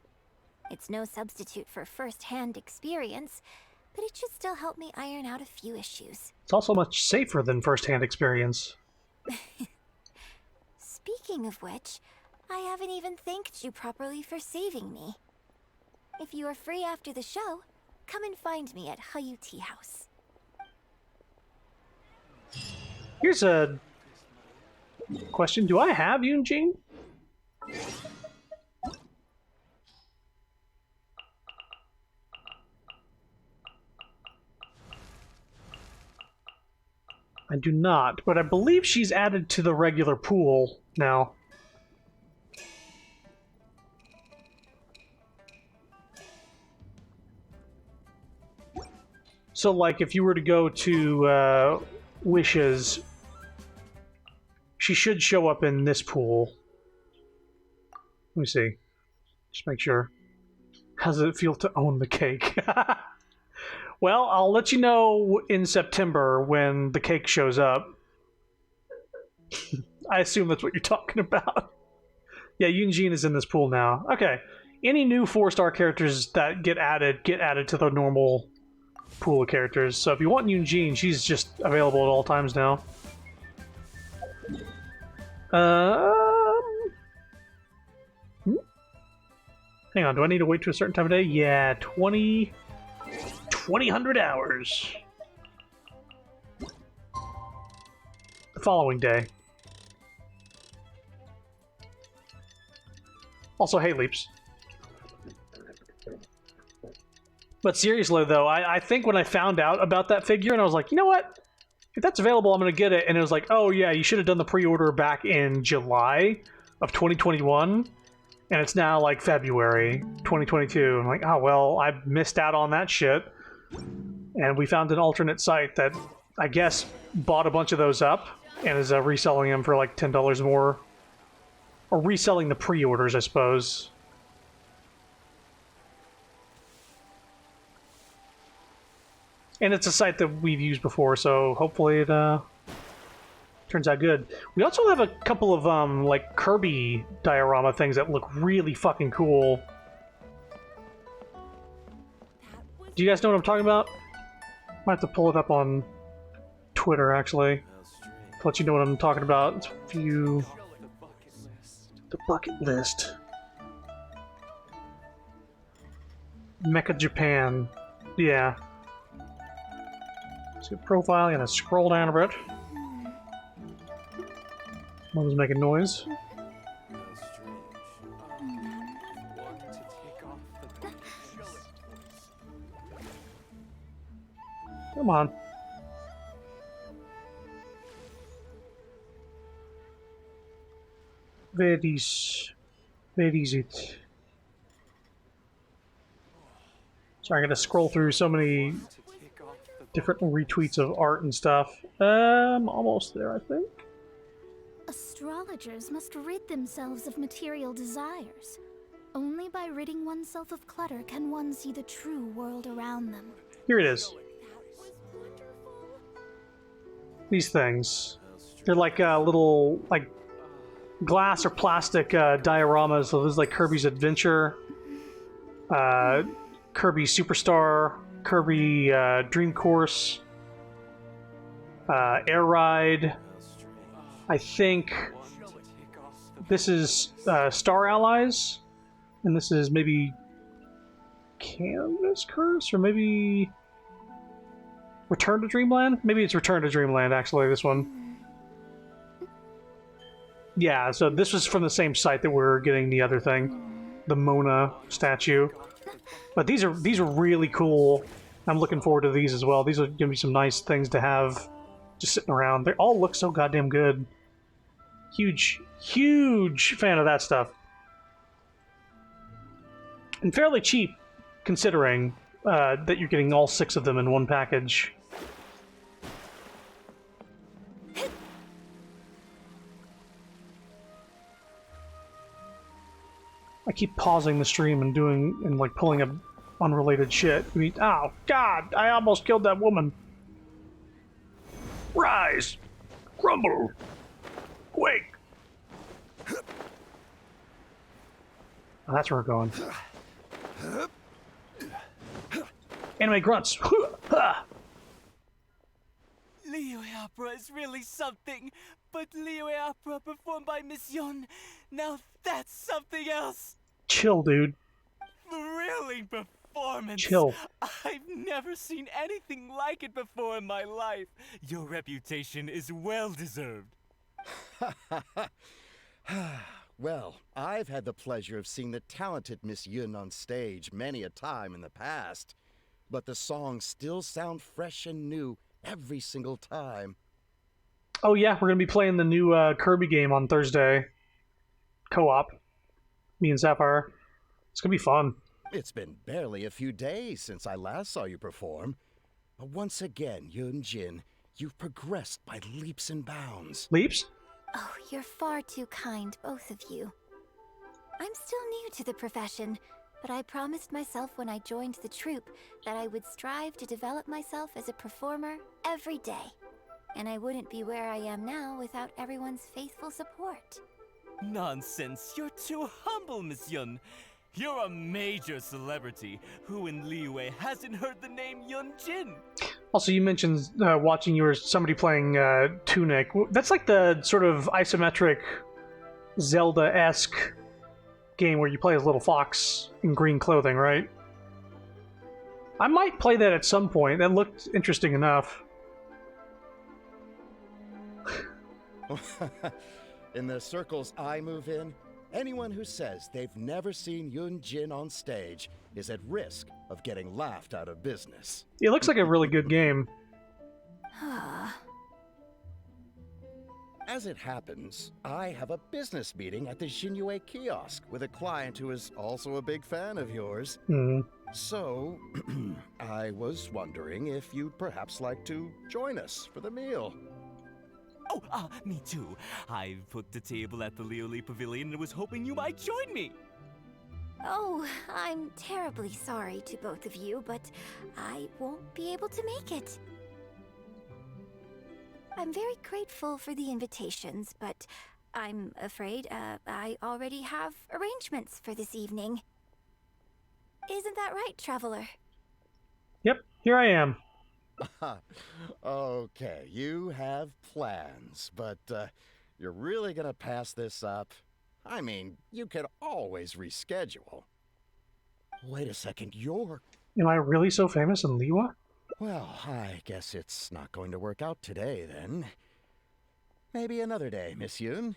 It's no substitute for first-hand experience, but it should still help me iron out a few issues. It's also much safer than first-hand experience. Speaking of which, I haven't even thanked you properly for saving me. If you are free after the show, come and find me at Hayu Tea House. Here's a question. Do I have Yunjin? I do not, but I believe she's added to the regular pool now. So, like, if you were to go to Wishes, she should show up in this pool. Let me see. Just make sure. How does it feel to own the cake? Well, I'll let you know in September when the cake shows up. I assume that's what you're talking about. Yeah, Yunjin is in this pool now. Okay. Any new 4-star characters that get added to the normal pool of characters. So if you want Yunjin, she's just available at all times now. Hang on, do I need to wait to a certain time of day? Yeah, 2,000 hours. The following day. Also, hey, Leaps. But seriously, though, I think when I found out about that figure, and I was like, you know what? If that's available, I'm going to get it. And it was like, oh, yeah, you should have done the pre-order back in July of 2021. And it's now, like, February 2022. I'm like, oh, well, I missed out on that shit. And we found an alternate site that, I guess, bought a bunch of those up and is reselling them for, like, $10 more. Or reselling the pre-orders, I suppose. And it's a site that we've used before, so hopefully it turns out good. We also have a couple of like Kirby diorama things that look really fucking cool. Do you guys know what I'm talking about? Might have to pull it up on Twitter, actually, to let you know what I'm talking about. Let's view the bucket list. Mecha Japan. Yeah. See profile, gonna scroll down a bit. Someone's making noise. Come on. where is it? Sorry, I gotta scroll through so many different retweets of art and stuff. I'm almost there, I think. Astrologers must rid themselves of material desires. Only by ridding oneself of clutter can one see the true world around them. Here it is. These things. They're like little, like, glass or plastic dioramas. So there's like Kirby's Adventure, Kirby Superstar, Kirby Dream Course, Air Ride. I think this is Star Allies, and this is maybe Canvas Curse, or maybe Return to Dreamland? Maybe it's Return to Dreamland, actually, this one. Yeah, so this was from the same site that we're getting the other thing, the Mona statue. But these are really cool. I'm looking forward to these as well. These are going to be some nice things to have just sitting around. They all look so goddamn good. Huge fan of that stuff. And fairly cheap, considering that you're getting all 6 of them in one package. I keep pausing the stream and like pulling up unrelated shit. I mean, oh god, I almost killed that woman. Rise, crumble, quake. Oh, that's where we're going. Anime grunts. Liyue opera is really something, but Liyue opera performed by Miss Yun, now that's something else. Chill, dude. Thrilling performance. Chill. I've never seen anything like it before in my life. Your reputation is well deserved. Well, I've had the pleasure of seeing the talented Miss Yun on stage many a time in the past, but the songs still sound fresh and new every single time. Oh yeah, we're gonna be playing the new Kirby game on Thursday. Co-op. Me and Sapphire. It's gonna be fun. It's been barely a few days since I last saw you perform. But once again, Yun Jin, you've progressed by leaps and bounds. Leaps? Oh, you're far too kind, both of you. I'm still new to the profession, but I promised myself when I joined the troupe that I would strive to develop myself as a performer every day. And I wouldn't be where I am now without everyone's faithful support. Nonsense, you're too humble, Miss Yun. You're a major celebrity. Who in Liyue hasn't heard the name Yun Jin? Also, you mentioned watching you or somebody playing Tunic. That's like the sort of isometric Zelda-esque game where you play as a little fox in green clothing, right? I might play that at some point. That looked interesting enough. In the circles I move in, anyone who says they've never seen Yun Jin on stage is at risk of getting laughed out of business. It looks like a really good game. As it happens, I have a business meeting at the Xinyu kiosk with a client who is also a big fan of yours. So, I was wondering if you'd perhaps like to join us for the meal. Oh, me too. I've booked a table at the Lioli Pavilion and was hoping you might join me. Oh, I'm terribly sorry to both of you, but I won't be able to make it. I'm very grateful for the invitations, but I'm afraid I already have arrangements for this evening. Isn't that right, Traveler? Yep, here I am. Okay, you have plans, but you're really gonna pass this up? I mean, you could always reschedule. Wait a second, you're... Am I really so famous in Liyue? Well, I guess it's not going to work out today, then. Maybe another day, Miss Yun.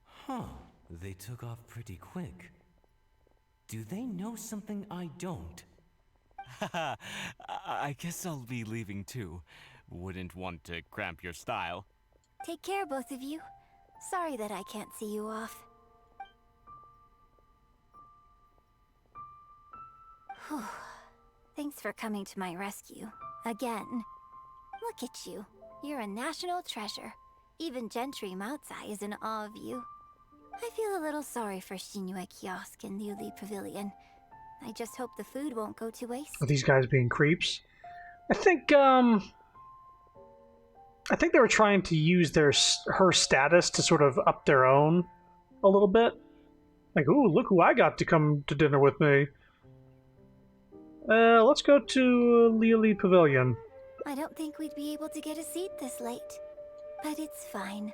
Huh, they took off pretty quick. Do they know something I don't? Haha, I guess I'll be leaving too. Wouldn't want to cramp your style. Take care, both of you. Sorry that I can't see you off. Whew. Thanks for coming to my rescue. Again. Look at you. You're a national treasure. Even Gentry Moutsai is in awe of you. I feel a little sorry for Shinue Kiosk and Liuli Pavilion. I just hope the food won't go to waste. Are these guys being creeps? I think they were trying to use her status to sort of up their own a little bit. Like, ooh, look who I got to come to dinner with me. Let's go to Liuli Pavilion. I don't think we'd be able to get a seat this late. But it's fine.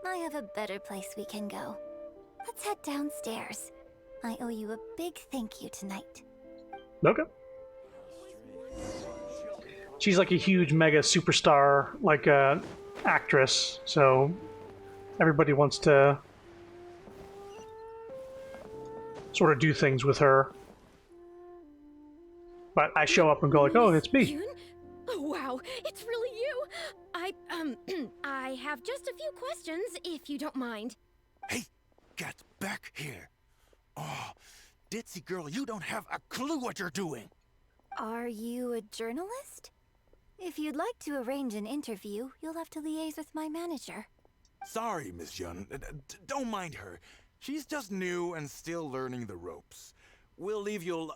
I have a better place we can go. Let's head downstairs. I owe you a big thank you tonight. Okay. She's like a huge mega superstar, like a actress, so everybody wants to sort of do things with her. But I show up and go like, oh, it's me. Yun? Oh, wow, it's really you. I have just a few questions, if you don't mind. Hey, get back here. Oh, ditzy girl, you don't have a clue what you're doing. Are you a journalist? If you'd like to arrange an interview, you'll have to liaise with my manager. Sorry, Miss Yun. Don't mind her. She's just new and still learning the ropes. We'll leave you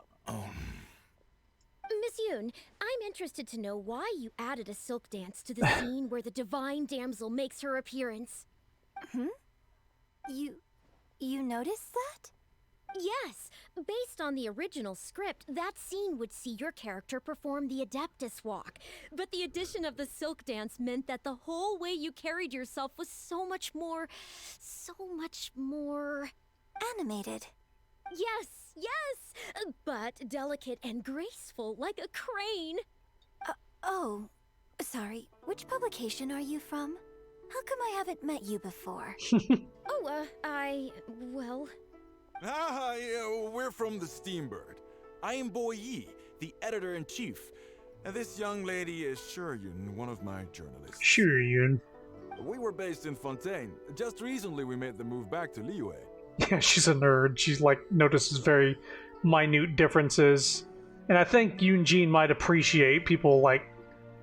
Miss Yoon, I'm interested to know why you added a silk dance to the scene where the divine damsel makes her appearance. You noticed that? Yes, based on the original script, that scene would see your character perform the Adeptus Walk. But the addition of the silk dance meant that the whole way you carried yourself was so much more... Animated. Yes, but delicate and graceful like a crane. Oh, sorry. Which publication are you from? How come I haven't met you before? Well... yeah, we're from the Steambird. I am Boy Yi, the editor-in-chief. And this young lady is Shuryun, one of my journalists. Shuryun. We were based in Fontaine. Just recently we made the move back to Liyue. Yeah, she's a nerd. She's like, notices very minute differences. And I think Yoonjin might appreciate people like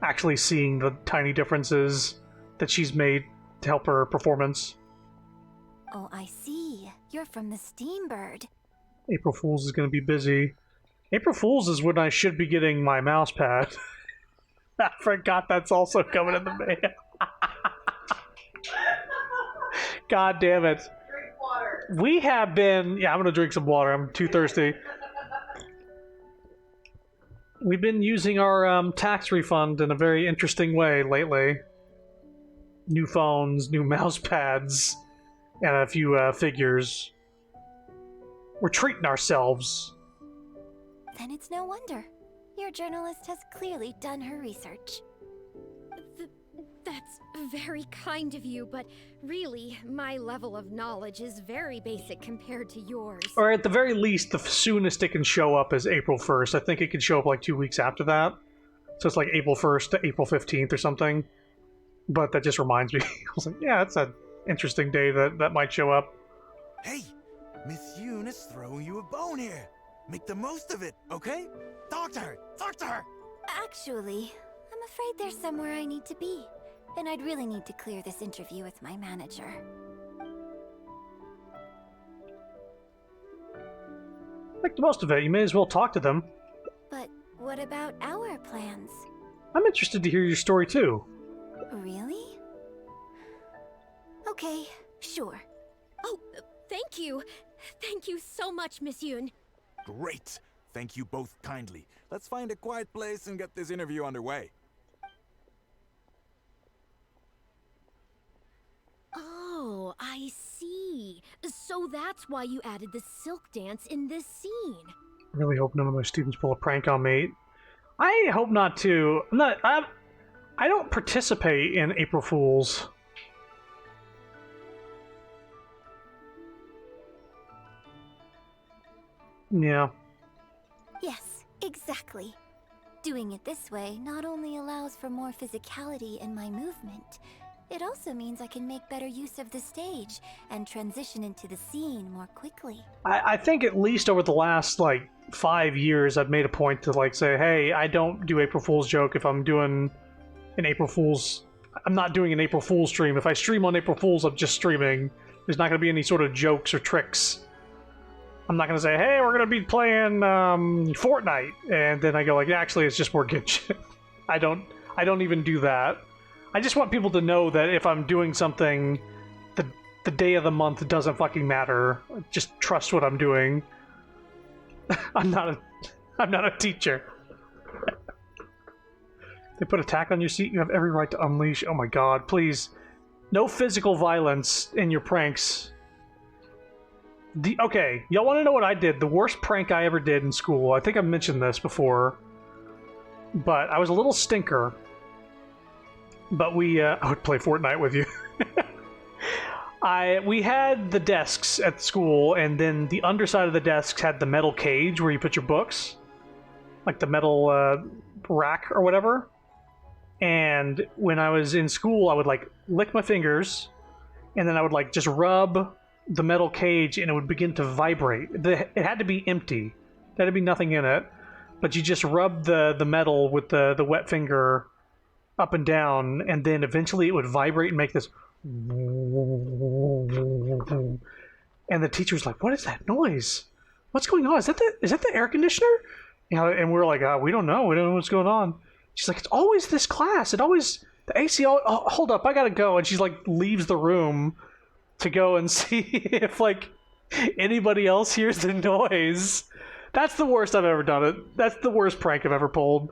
actually seeing the tiny differences that she's made to help her performance. Oh, I see. You're from the Steambird. April Fool's is going to be busy. April Fool's is when I should be getting my mouse pad. I forgot that's also coming in the mail. God damn it. Drink water. We have been... Yeah, I'm going to drink some water. I'm too thirsty. We've been using our tax refund in a very interesting way lately. New phones, new mouse pads, and a few figures. We're treating ourselves. Then it's no wonder. Your journalist has clearly done her research. That's very kind of you, but really, my level of knowledge is very basic compared to yours. Or at the very least, the soonest it can show up is April 1st. I think it can show up like 2 weeks after that. So it's like April 1st to April 15th or something. But that just reminds me. I was like, yeah, that's an interesting day that might show up. Hey, Miss Yoon is throwing you a bone here. Make the most of it, okay? Talk to her! Talk to her! Actually, I'm afraid there's somewhere I need to be. And I'd really need to clear this interview with my manager. Make the most of it. You may as well talk to them. But what about our plans? I'm interested to hear your story, too. Really? Okay, sure. Oh, thank you. Thank you so much, Miss Yoon. Great! Thank you both kindly. Let's find a quiet place and get this interview underway. Oh, I see. So that's why you added the silk dance in this scene. I really hope none of my students pull a prank on me. I hope not, too. I don't participate in April Fools. Yeah. Yes, exactly. Doing it this way not only allows for more physicality in my movement, it also means I can make better use of the stage and transition into the scene more quickly. I think at least over the last, like, 5 years, I've made a point to, like, say, hey, I don't do April Fool's joke if I'm doing an April Fool's... I'm not doing an April Fool's stream. If I stream on April Fool's, I'm just streaming. There's not going to be any sort of jokes or tricks. I'm not going to say, hey, we're going to be playing Fortnite, and then I go like, actually, it's just more Genshin. I don't even do that. I just want people to know that if I'm doing something, the day of the month doesn't fucking matter. Just trust what I'm doing. I'm not a teacher. They put attack on your seat. You have every right to unleash. Oh my god, please. No physical violence in your pranks. Okay, y'all want to know what I did? The worst prank I ever did in school. I think I've mentioned this before. But I was a little stinker. But I would play Fortnite with you. We had the desks at school, and then the underside of the desks had the metal cage where you put your books. Like the metal rack or whatever. And when I was in school, I would like lick my fingers, and then I would like just rub the metal cage, and it would begin to vibrate. It had to be empty. There had to be nothing in it. But you just rub the metal with the wet finger up and down, and then eventually it would vibrate and make this... And the teacher was like, what is that noise? What's going on? Is that the air conditioner? You know, and we were like, we don't know. We don't know what's going on. She's like, it's always this class. The AC... hold up, I gotta go. And she's like, leaves the room to go and see if, like, anybody else hears the noise. That's the worst I've ever done it. That's the worst prank I've ever pulled.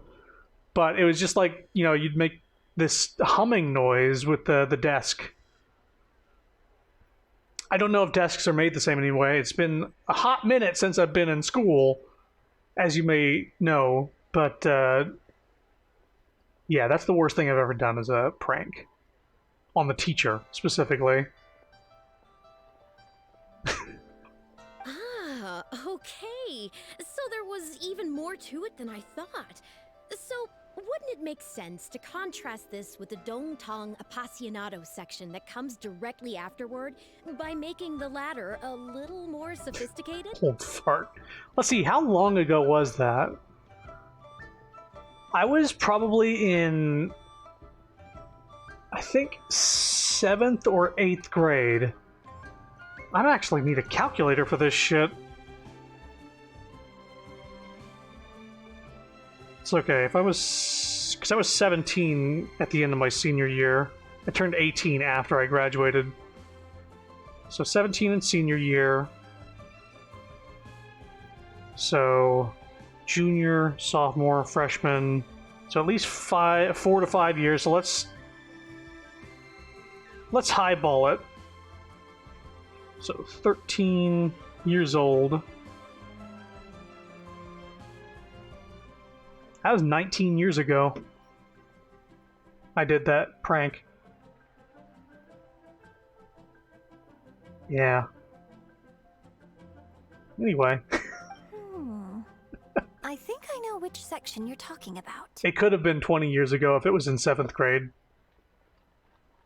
But it was just like, you know, you'd make this humming noise with the desk. I don't know if desks are made the same anyway. It's been a hot minute since I've been in school, as you may know. But, yeah, that's the worst thing I've ever done as a prank. On the teacher, specifically. Okay, so there was even more to it than I thought. So, wouldn't it make sense to contrast this with the Dongtong Appassionato section that comes directly afterward by making the latter a little more sophisticated? Old fart. Let's see, how long ago was that? I was probably in, I think, 7th or 8th grade. I actually need a calculator for this shit. It's okay, if I was... Because I was 17 at the end of my senior year. I turned 18 after I graduated. So 17 in senior year. So junior, sophomore, freshman. So at least 4 to 5 years. So let's highball it. So 13 years old. That was 19 years ago. I did that prank. Yeah. Anyway. I think I know which section you're talking about. It could have been 20 years ago if it was in 7th grade.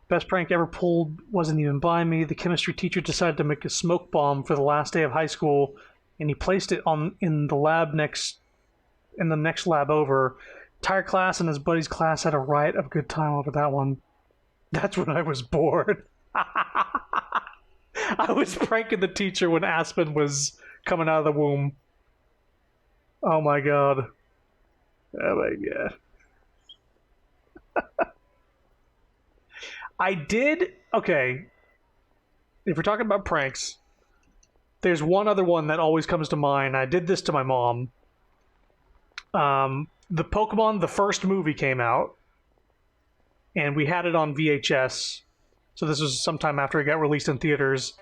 Best prank ever pulled wasn't even by me. The chemistry teacher decided to make a smoke bomb for the last day of high school, and he placed it in the next lab over. Entire class and his buddy's class had a riot of good time over that one. That's when I was bored. I was pranking the teacher when Aspen was coming out of the womb. Oh my god. Oh my god. I did... Okay. If we're talking about pranks, there's one other one that always comes to mind. I did this to my mom. The Pokemon, the first movie came out, and we had it on VHS. So this was sometime after it got released in theaters.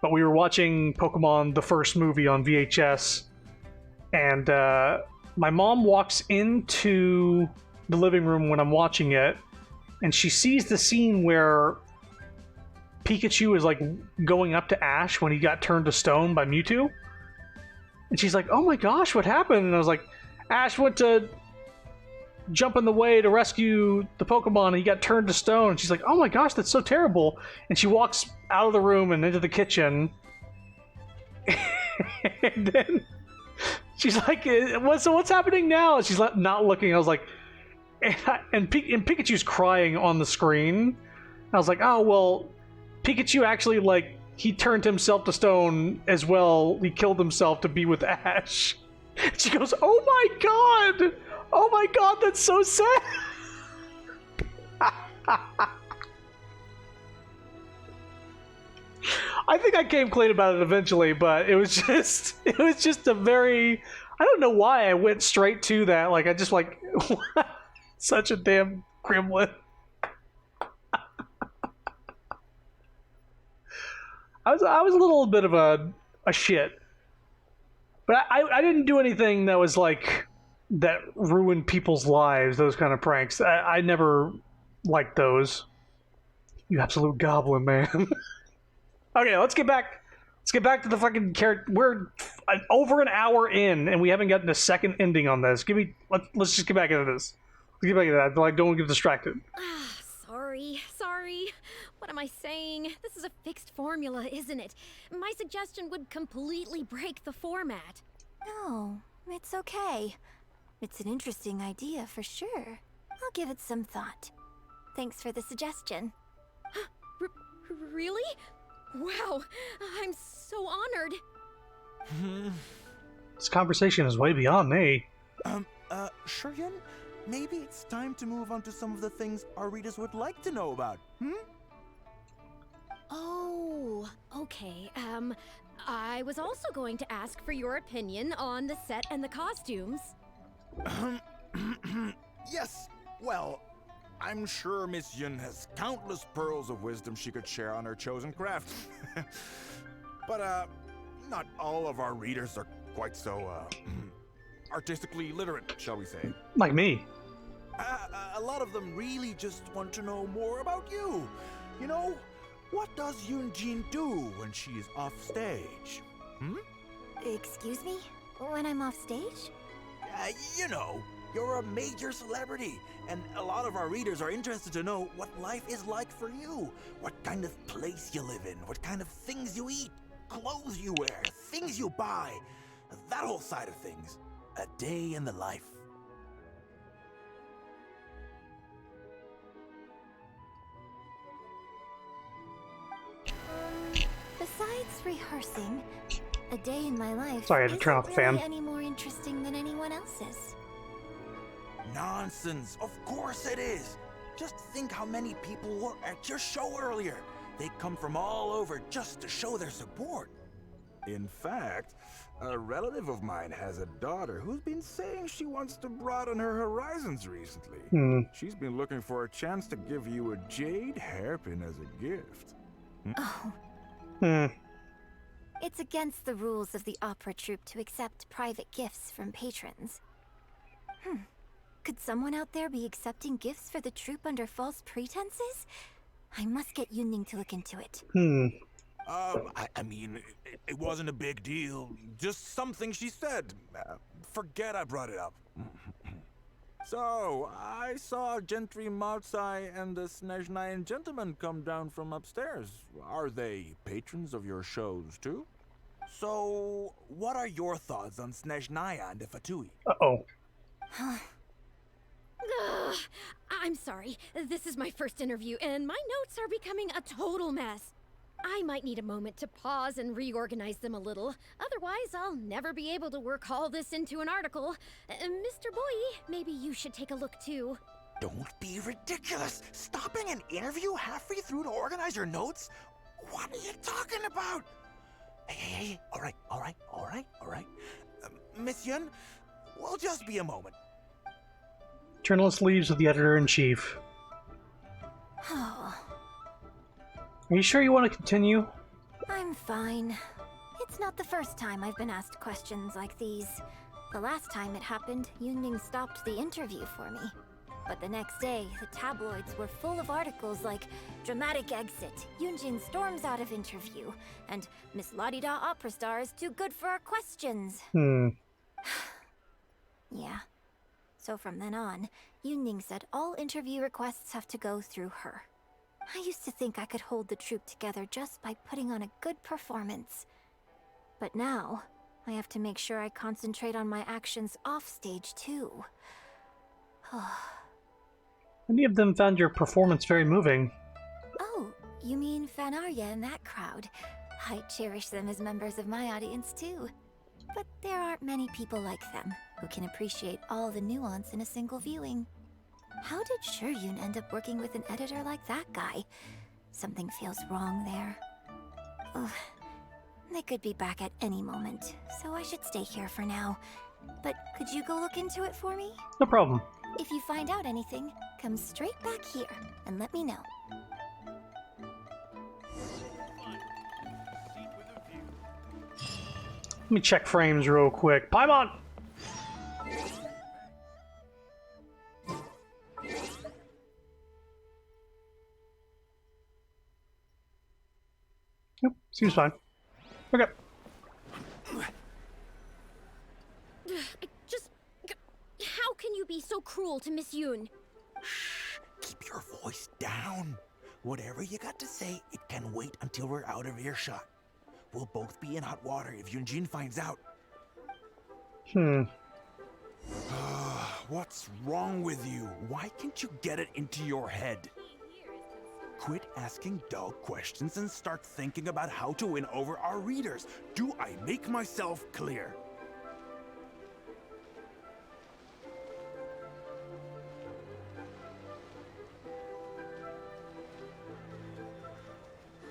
But we were watching Pokemon, the first movie, on VHS, and my mom walks into the living room when I'm watching it, and she sees the scene where Pikachu is like going up to Ash when he got turned to stone by Mewtwo. And she's like, oh my gosh, what happened? And I was like, Ash went to jump in the way to rescue the Pokemon, and he got turned to stone. And she's like, oh my gosh, that's so terrible. And she walks out of the room and into the kitchen. And then she's like, what's happening now? And she's not looking. I was like, and Pikachu's crying on the screen. I was like, oh, well, Pikachu actually, like, he turned himself to stone as well. He killed himself to be with Ash. She goes, oh my god! Oh my god, that's so sad! I think I came clean about it eventually, but it was just a very, I don't know why I went straight to that. Like, I just like, such a damn gremlin. I was a little bit of a shit. But I didn't do anything that was like, that ruined people's lives, those kind of pranks. I never liked those. You absolute goblin, man. Okay, let's get back to the fucking character. We're over an hour in, and we haven't gotten a second ending on this. Let's just get back into this. Let's get back into that. Like, don't get distracted. Sorry. What am I saying? This is a fixed formula, isn't it? My suggestion would completely break the format. No, it's okay. It's an interesting idea for sure. I'll give it some thought. Thanks for the suggestion. Really? Wow, I'm so honored. This conversation is way beyond me. Shurien, maybe it's time to move on to some of the things our readers would like to know about, Oh, okay. I was also going to ask for your opinion on the set and the costumes. Yes, well, I'm sure Miss Yun has countless pearls of wisdom she could share on her chosen craft. But, not all of our readers are quite so, artistically literate, shall we say. Like me. A lot of them really just want to know more about you. You know, what does Yunjin do when she is off stage? Excuse me? When I'm off stage? You know, you're a major celebrity, and a lot of our readers are interested to know what life is like for you. What kind of place you live in, what kind of things you eat, clothes you wear, things you buy. That whole side of things. A day in the life. Besides rehearsing, a day in my life Sorry, I had to turn off the fan. Really any more interesting than anyone else's. Nonsense. Of course it is. Just think how many people were at your show earlier. They come from all over just to show their support. In fact, a relative of mine has a daughter who's been saying she wants to broaden her horizons recently. She's been looking for a chance to give you a jade hairpin as a gift. Oh. It's against the rules of the opera troupe to accept private gifts from patrons. Could someone out there be accepting gifts for the troupe under false pretenses? I must get Yunning to look into it. I mean, it wasn't a big deal. Just something she said. Forget I brought it up. So, I saw Gentry Maltsai and the Snezhnayan gentleman come down from upstairs. Are they patrons of your shows, too? So, what are your thoughts on Snezhnaya and the Fatui? Uh-oh. I'm sorry. This is my first interview, and my notes are becoming a total mess. I might need a moment to pause and reorganize them a little. Otherwise, I'll never be able to work all this into an article. Mr. Boy, maybe you should take a look too. Don't be ridiculous! Stopping an interview halfway through to organize your notes? What are you talking about? Hey, all right. Miss Yun, we'll just be a moment. Journalist leaves with the editor-in-chief. Oh. Are you sure you want to continue? I'm fine. It's not the first time I've been asked questions like these. The last time it happened, Yunning stopped the interview for me. But the next day, the tabloids were full of articles like "Dramatic Exit, Yunjin storms out of interview," and "Miss La-di-da opera star is too good for our questions." Yeah. So from then on, Yunning said all interview requests have to go through her. I used to think I could hold the troupe together just by putting on a good performance. But now, I have to make sure I concentrate on my actions offstage too. Many of them found your performance very moving. Oh, you mean Fanarya and that crowd? I cherish them as members of my audience too. But there aren't many people like them who can appreciate all the nuance in a single viewing. How did Shuryun end up working with an editor like that guy? Something feels wrong there. Ugh. They could be back at any moment, so I should stay here for now. But could you go look into it for me? No problem. If you find out anything, come straight back here and let me know. Let me check frames real quick. Paimon! Yep, seems fine. Okay. How can you be so cruel to Miss Yoon? Shh, keep your voice down. Whatever you got to say, it can wait until we're out of earshot. We'll both be in hot water if Yunjin finds out. What's wrong with you? Why can't you get it into your head? Quit asking dull questions and start thinking about how to win over our readers. Do I make myself clear?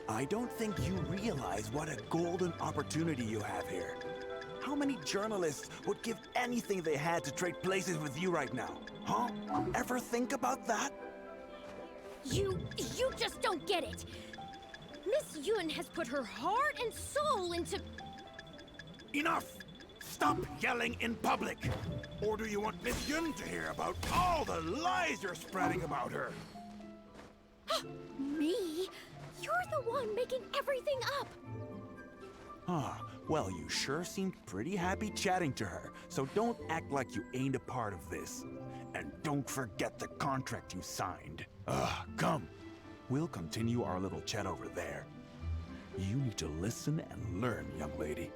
I don't think you realize what a golden opportunity you have here. How many journalists would give anything they had to trade places with you right now? Huh? Ever think about that? You just don't get it. Miss Yoon has put her heart and soul into... Enough! Stop yelling in public! Or do you want Miss Yun to hear about all the lies you're spreading about her? Me? You're the one making everything up! Well, you sure seemed pretty happy chatting to her, so don't act like you ain't a part of this. And don't forget the contract you signed. Come. We'll continue our little chat over there. You need to listen and learn, young lady.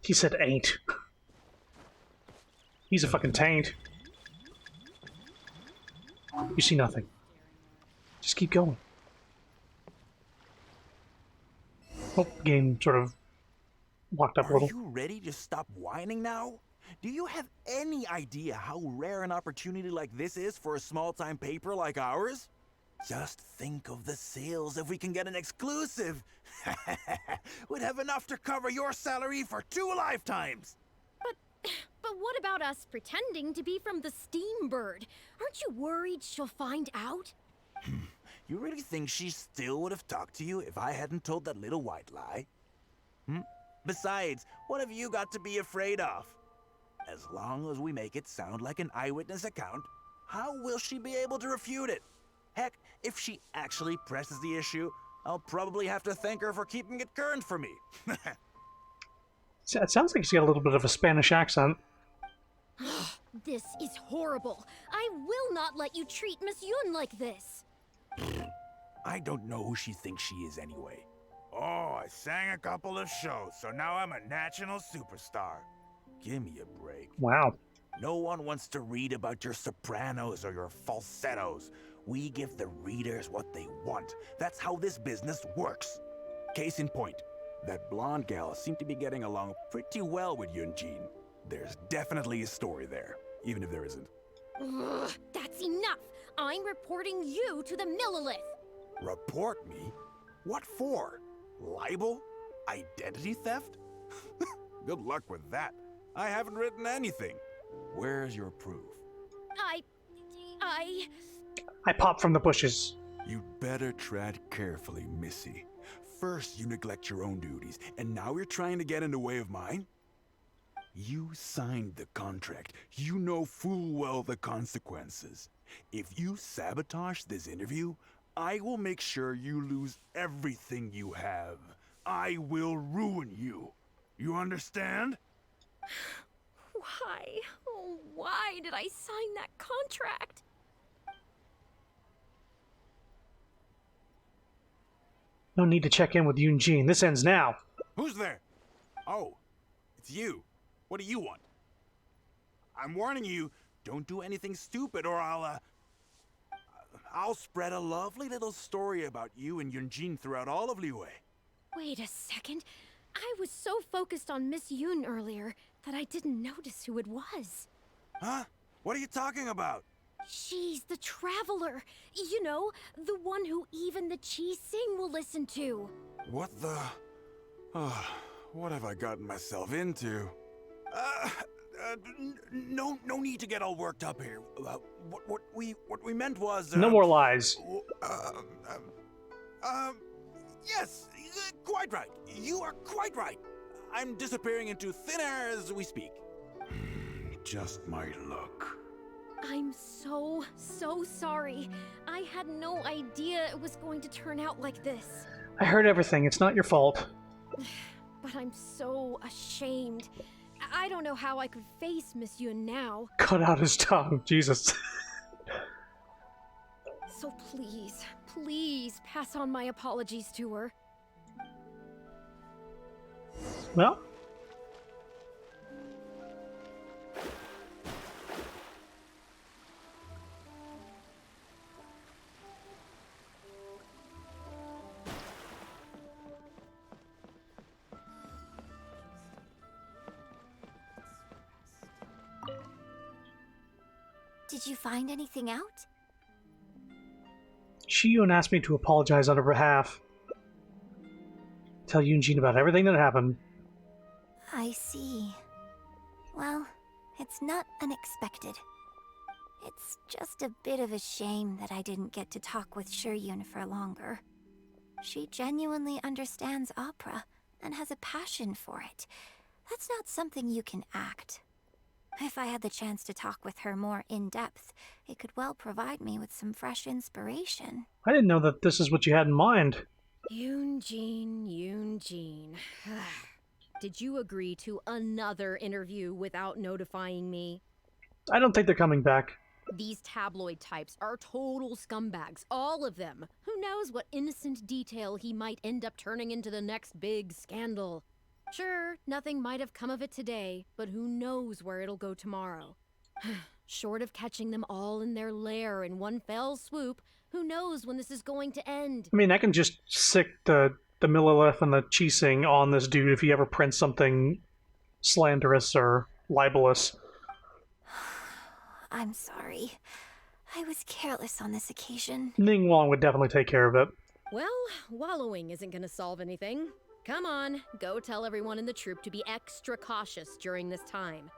He said ain't. He's a fucking taint. You see nothing. Just keep going. Oh, the game sort of locked up a little. Are you ready to stop whining now? Do you have any idea how rare an opportunity like this is for a small-time paper like ours? Just think of the sales if we can get an exclusive. We'd have enough to cover your salary for 2 lifetimes. But what about us pretending to be from the Steam Bird? Aren't you worried she'll find out? You really think she still would have talked to you if I hadn't told that little white lie? Besides, what have you got to be afraid of? As long as we make it sound like an eyewitness account, how will she be able to refute it? Heck, if she actually presses the issue, I'll probably have to thank her for keeping it current for me. It sounds like she's got a little bit of a Spanish accent. This is horrible. I will not let you treat Miss Yoon like this. I don't know who she thinks she is anyway. Oh, I sang a couple of shows, so now I'm a national superstar. Give me a break. Wow. No one wants to read about your sopranos or your falsettos. We give the readers what they want. That's how this business works. Case in point, that blonde gal seemed to be getting along pretty well with Yunjin. There's definitely a story there, even if there isn't. Ugh, that's enough! I'm reporting you to the Millilith! Report me? What for? Libel? Identity theft? Good luck with that. I haven't written anything. Where's your proof? I pop from the bushes. You'd better tread carefully, Missy. First, you neglect your own duties, and now you're trying to get in the way of mine? You signed the contract. You know full well the consequences. If you sabotage this interview, I will make sure you lose everything you have. I will ruin you. You understand? Why? Oh, why did I sign that contract? No need to check in with Eugene. This ends now. Who's there? Oh, it's you. What do you want? I'm warning you, don't do anything stupid or I'll spread a lovely little story about you and Yunjin throughout all of Liyue. Wait a second. I was so focused on Miss Yoon earlier that I didn't notice who it was. Huh? What are you talking about? She's the traveler. You know, the one who even the Chi Sing will listen to. What the... what have I gotten myself into? No need to get all worked up here. What we meant was... No more lies. Yes, quite right. You are quite right. I'm disappearing into thin air as we speak. Just my luck. I'm so sorry. I had no idea it was going to turn out like this. I heard everything. It's not your fault. But I'm so ashamed. I don't know how I could face Miss Yoon now. Cut out his tongue. Jesus. So please pass on my apologies to her. Well. Did you find anything out? Shiyun asked me to apologize on her behalf. Tell Yunjin about everything that happened. I see. Well, it's not unexpected. It's just a bit of a shame that I didn't get to talk with Shiyun for longer. She genuinely understands opera and has a passion for it. That's not something you can act. If I had the chance to talk with her more in depth, it could well provide me with some fresh inspiration. I didn't know that this is what you had in mind. Yoonjin. Did you agree to another interview without notifying me? I don't think they're coming back. These tabloid types are total scumbags, all of them. Who knows what innocent detail he might end up turning into the next big scandal. Sure, nothing might have come of it today, but who knows where it'll go tomorrow. Short of catching them all in their lair in one fell swoop, who knows when this is going to end? I mean, I can just sick the Millilith and the Chising on this dude if he ever prints something slanderous or libelous. I'm sorry. I was careless on this occasion. Ning Wong would definitely take care of it. Well, wallowing isn't gonna solve anything. Come on, go tell everyone in the troupe to be extra cautious during this time.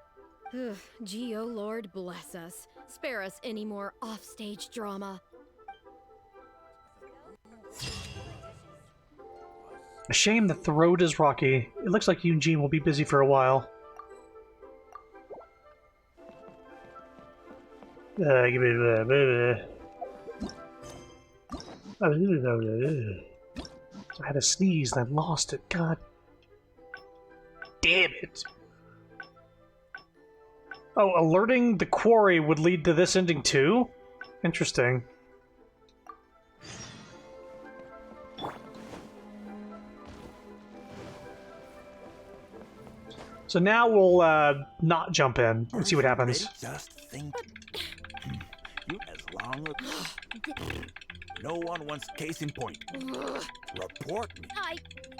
Gee, oh Lord, bless us. Spare us any more offstage drama. A shame that the road is rocky. It looks like Eugene will be busy for a while. I had a sneeze and I lost it. God damn it. Oh, alerting the quarry would lead to this ending too? Interesting. So now we'll not jump in and see what happens. Just think. You as long as no one wants case in point. Report me.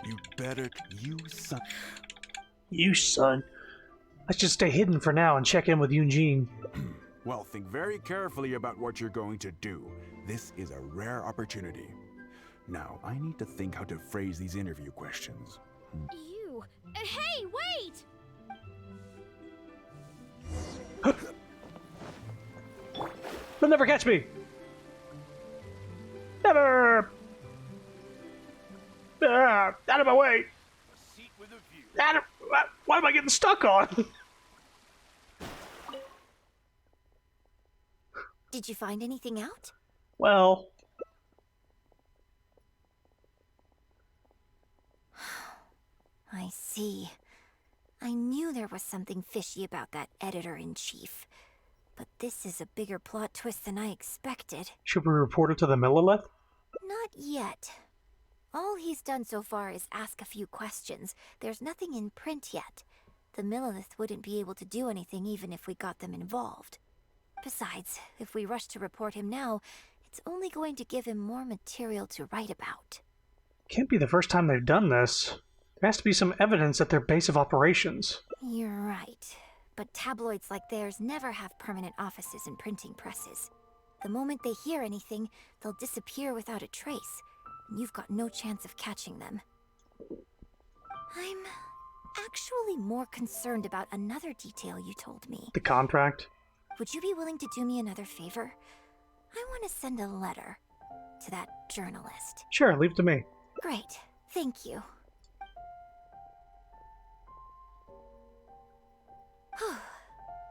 You better, you son. You son. Let's just stay hidden for now and check in with Eugene. Well, think very carefully about what you're going to do. This is a rare opportunity. Now, I need to think how to phrase these interview questions. You. Hey, wait! They'll never catch me! Never! Out of my way! Seat with a view. What am I getting stuck on? Did you find anything out? Well, I see. I knew there was something fishy about that editor-in-chief. But this is a bigger plot twist than I expected. should we report it to the Millilith? Not yet. All he's done so far is ask a few questions. There's nothing in print yet. The Millilith wouldn't be able to do anything even if we got them involved. Besides, if we rush to report him now, it's only going to give him more material to write about. Can't be the first time they've done this. There has to be some evidence at their base of operations. You're right. But tabloids like theirs never have permanent offices and printing presses. The moment they hear anything, they'll disappear without a trace. And you've got no chance of catching them. I'm actually more concerned about another detail you told me. The contract? Would you be willing to do me another favor? I want to send a letter to that journalist. Sure, leave it to me. Great. Thank you.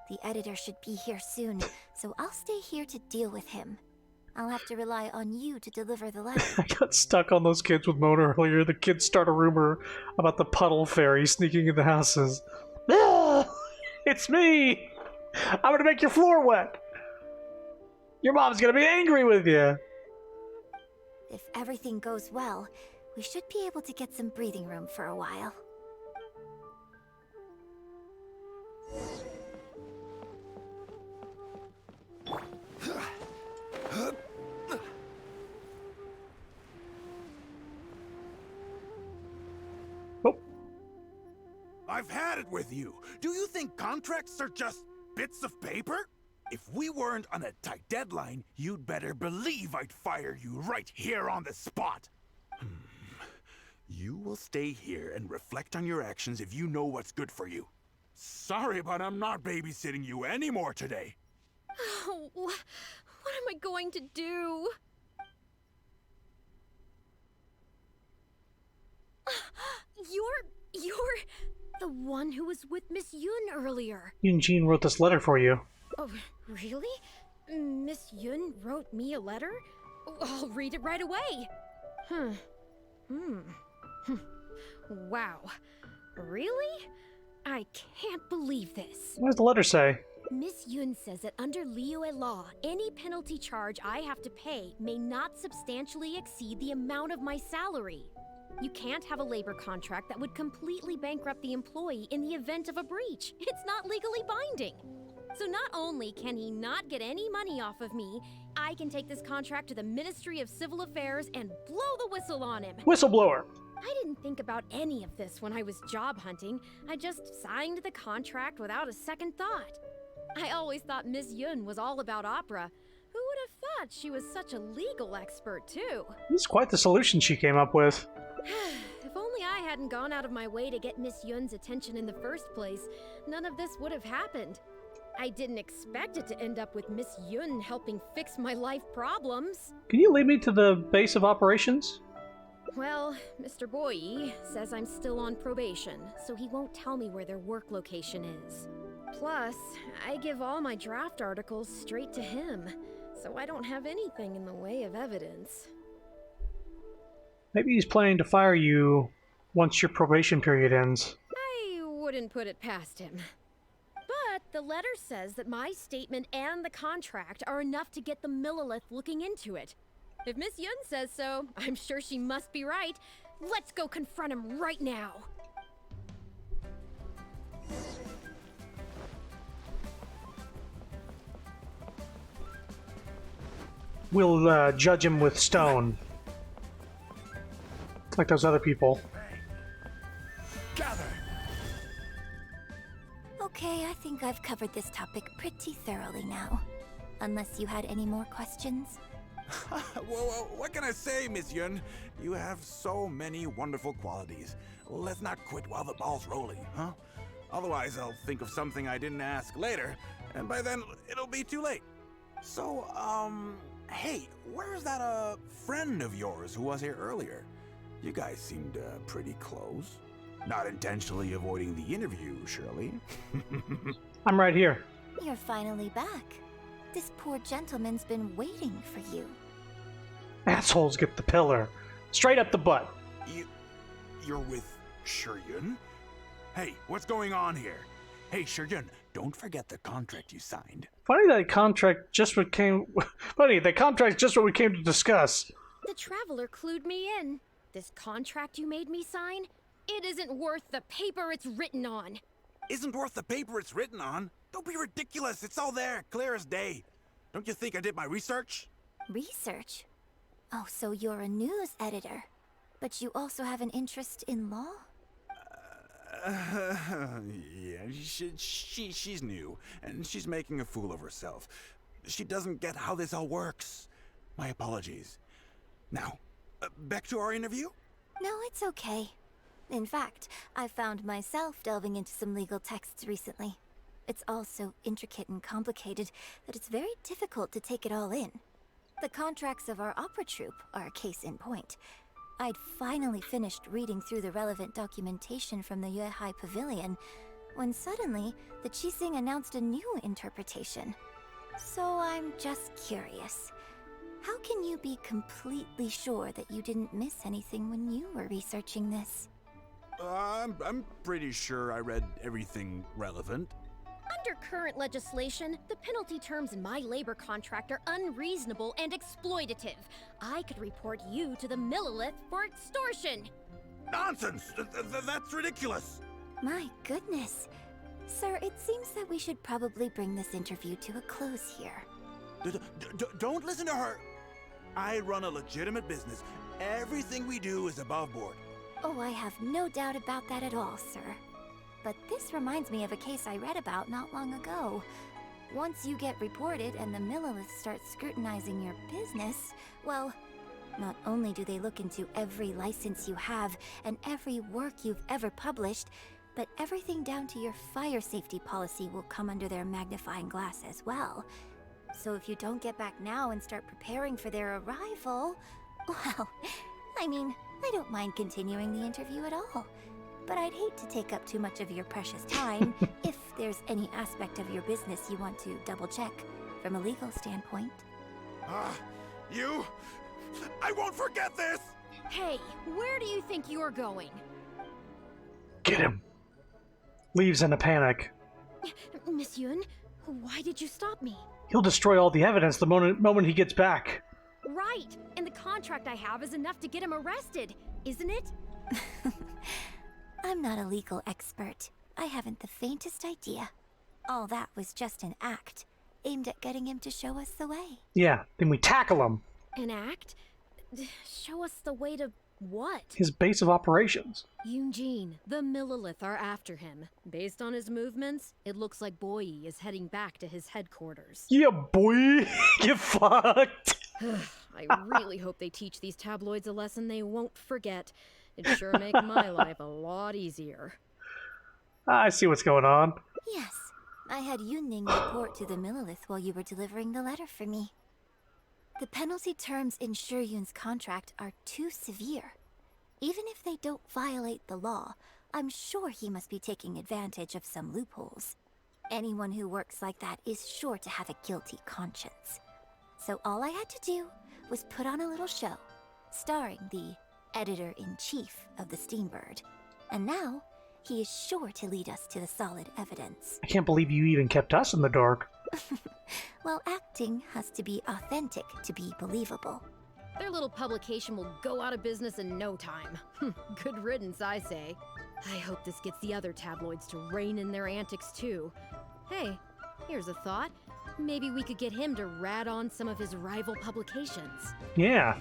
The editor should be here soon, so I'll stay here to deal with him. I'll have to rely on you to deliver the letter. I got stuck on those kids with Mona earlier. The kids start a rumor about the puddle fairy sneaking in the houses. Ah, it's me! I'm gonna make your floor wet! Your mom's gonna be angry with you! If everything goes well, we should be able to get some breathing room for a while. I've had it with you. Do you think contracts are just bits of paper? If we weren't on a tight deadline, you'd better believe I'd fire you right here on the spot. You will stay here and reflect on your actions if you know what's good for you. Sorry, but I'm not babysitting you anymore today. Oh, what am I going to do? You're the one who was with Miss Yun earlier. Eugene wrote this letter for you. Oh, really? Miss Yun wrote me a letter? I'll read it right away. Wow. Really? I can't believe this. What does the letter say? Miss Yun says that under Liyue law, any penalty charge I have to pay may not substantially exceed the amount of my salary. You can't have a labor contract that would completely bankrupt the employee in the event of a breach. It's not legally binding. So not only can he not get any money off of me, I can take this contract to the Ministry of Civil Affairs and blow the whistle on him. Whistleblower! I didn't think about any of this when I was job hunting. I just signed the contract without a second thought. I always thought Miss Yun was all about opera. Who would have thought she was such a legal expert, too? This is quite the solution she came up with. If only I hadn't gone out of my way to get Miss Yun's attention in the first place, none of this would have happened. I didn't expect it to end up with Miss Yun helping fix my life problems. Can you lead me to the base of operations? Well, Mr. Boye says I'm still on probation, so he won't tell me where their work location is. Plus, I give all my draft articles straight to him, so I don't have anything in the way of evidence. Maybe he's planning to fire you once your probation period ends. I wouldn't put it past him. But the letter says that my statement and the contract are enough to get the Millilith looking into it. If Miss Yun says so, I'm sure she must be right. Let's go confront him right now. We'll judge him with stone. Like those other people. Gather! Okay, I think I've covered this topic pretty thoroughly now. Unless you had any more questions? Well, what can I say, Miss Yun? You have so many wonderful qualities. Let's not quit while the ball's rolling, huh? Otherwise, I'll think of something I didn't ask later, and by then, it'll be too late. So, hey, where's that, friend of yours who was here earlier? You guys seemed, pretty close. Not intentionally avoiding the interview, surely? I'm right here. You're finally back. this poor gentleman's been waiting for you. Assholes get the pillar. Straight up the butt. You're with Shiryun? Hey, what's going on here? Hey, Shiryun, don't forget the contract you signed. Funny that contract just what came. Funny, that contract's just what we came to discuss. The Traveler clued me in. This contract you made me sign, it isn't worth the paper it's written on. Isn't worth the paper it's written on? Don't be ridiculous. It's all there, clear as day. Don't you think I did my research? Research? Oh, so you're a news editor. But you also have an interest in law? Yeah, she's new, and she's making a fool of herself. She doesn't get how this all works. My apologies. Now, back to our interview? No, it's okay. In fact, I found myself delving into some legal texts recently. It's all so intricate and complicated that it's very difficult to take it all in. The contracts of our opera troupe are a case in point. I'd finally finished reading through the relevant documentation from the Yuehai Pavilion when suddenly the Qixing announced a new interpretation. So I'm just curious. How can you be completely sure that you didn't miss anything when you were researching this? I'm pretty sure I read everything relevant. Under current legislation, the penalty terms in my labor contract are unreasonable and exploitative. I could report you to the Millilith for extortion. Nonsense! That's ridiculous! My goodness. Sir, it seems that we should probably bring this interview to a close here. Don't listen to her! I run a legitimate business. Everything we do is above board. Oh, I have no doubt about that at all, sir. But this reminds me of a case I read about not long ago. Once you get reported and the Millilith starts scrutinizing your business, well, not only do they look into every license you have and every work you've ever published, but everything down to your fire safety policy will come under their magnifying glass as well. So if you don't get back now and start preparing for their arrival, well, I mean, I don't mind continuing the interview at all. But I'd hate to take up too much of your precious time if there's any aspect of your business you want to double-check from a legal standpoint. You? I won't forget this! Hey, where do you think you're going? Get him. Leaves in a panic. Miss Yun, why did you stop me? He'll destroy all the evidence the moment he gets back. Right, and the contract I have is enough to get him arrested, isn't it? I'm not a legal expert. I haven't the faintest idea. All that was just an act, aimed at getting him to show us the way. Yeah, then we tackle him. An act? Show us the way to what? His base of operations. Eugene, the Millilith are after him. Based on his movements, it looks like Boyi is heading back to his headquarters. Yeah, boy! Get fucked! I really hope they teach these tabloids a lesson they won't forget. It'd sure make my life a lot easier. I see what's going on. Yes, I had Yunning report to the Millilith while you were delivering the letter for me. The penalty terms in Shiryun's contract are too severe. Even if they don't violate the law, I'm sure he must be taking advantage of some loopholes. Anyone who works like that is sure to have a guilty conscience. So all I had to do was put on a little show, starring the editor-in-chief of the Steambird. And now, he is sure to lead us to the solid evidence. I can't believe you even kept us in the dark. Well, acting has to be authentic to be believable. Their little publication will go out of business in no time. Good riddance, I say. I hope this gets the other tabloids to rein in their antics too. Hey, here's a thought. Maybe we could get him to rat on some of his rival publications. Yeah.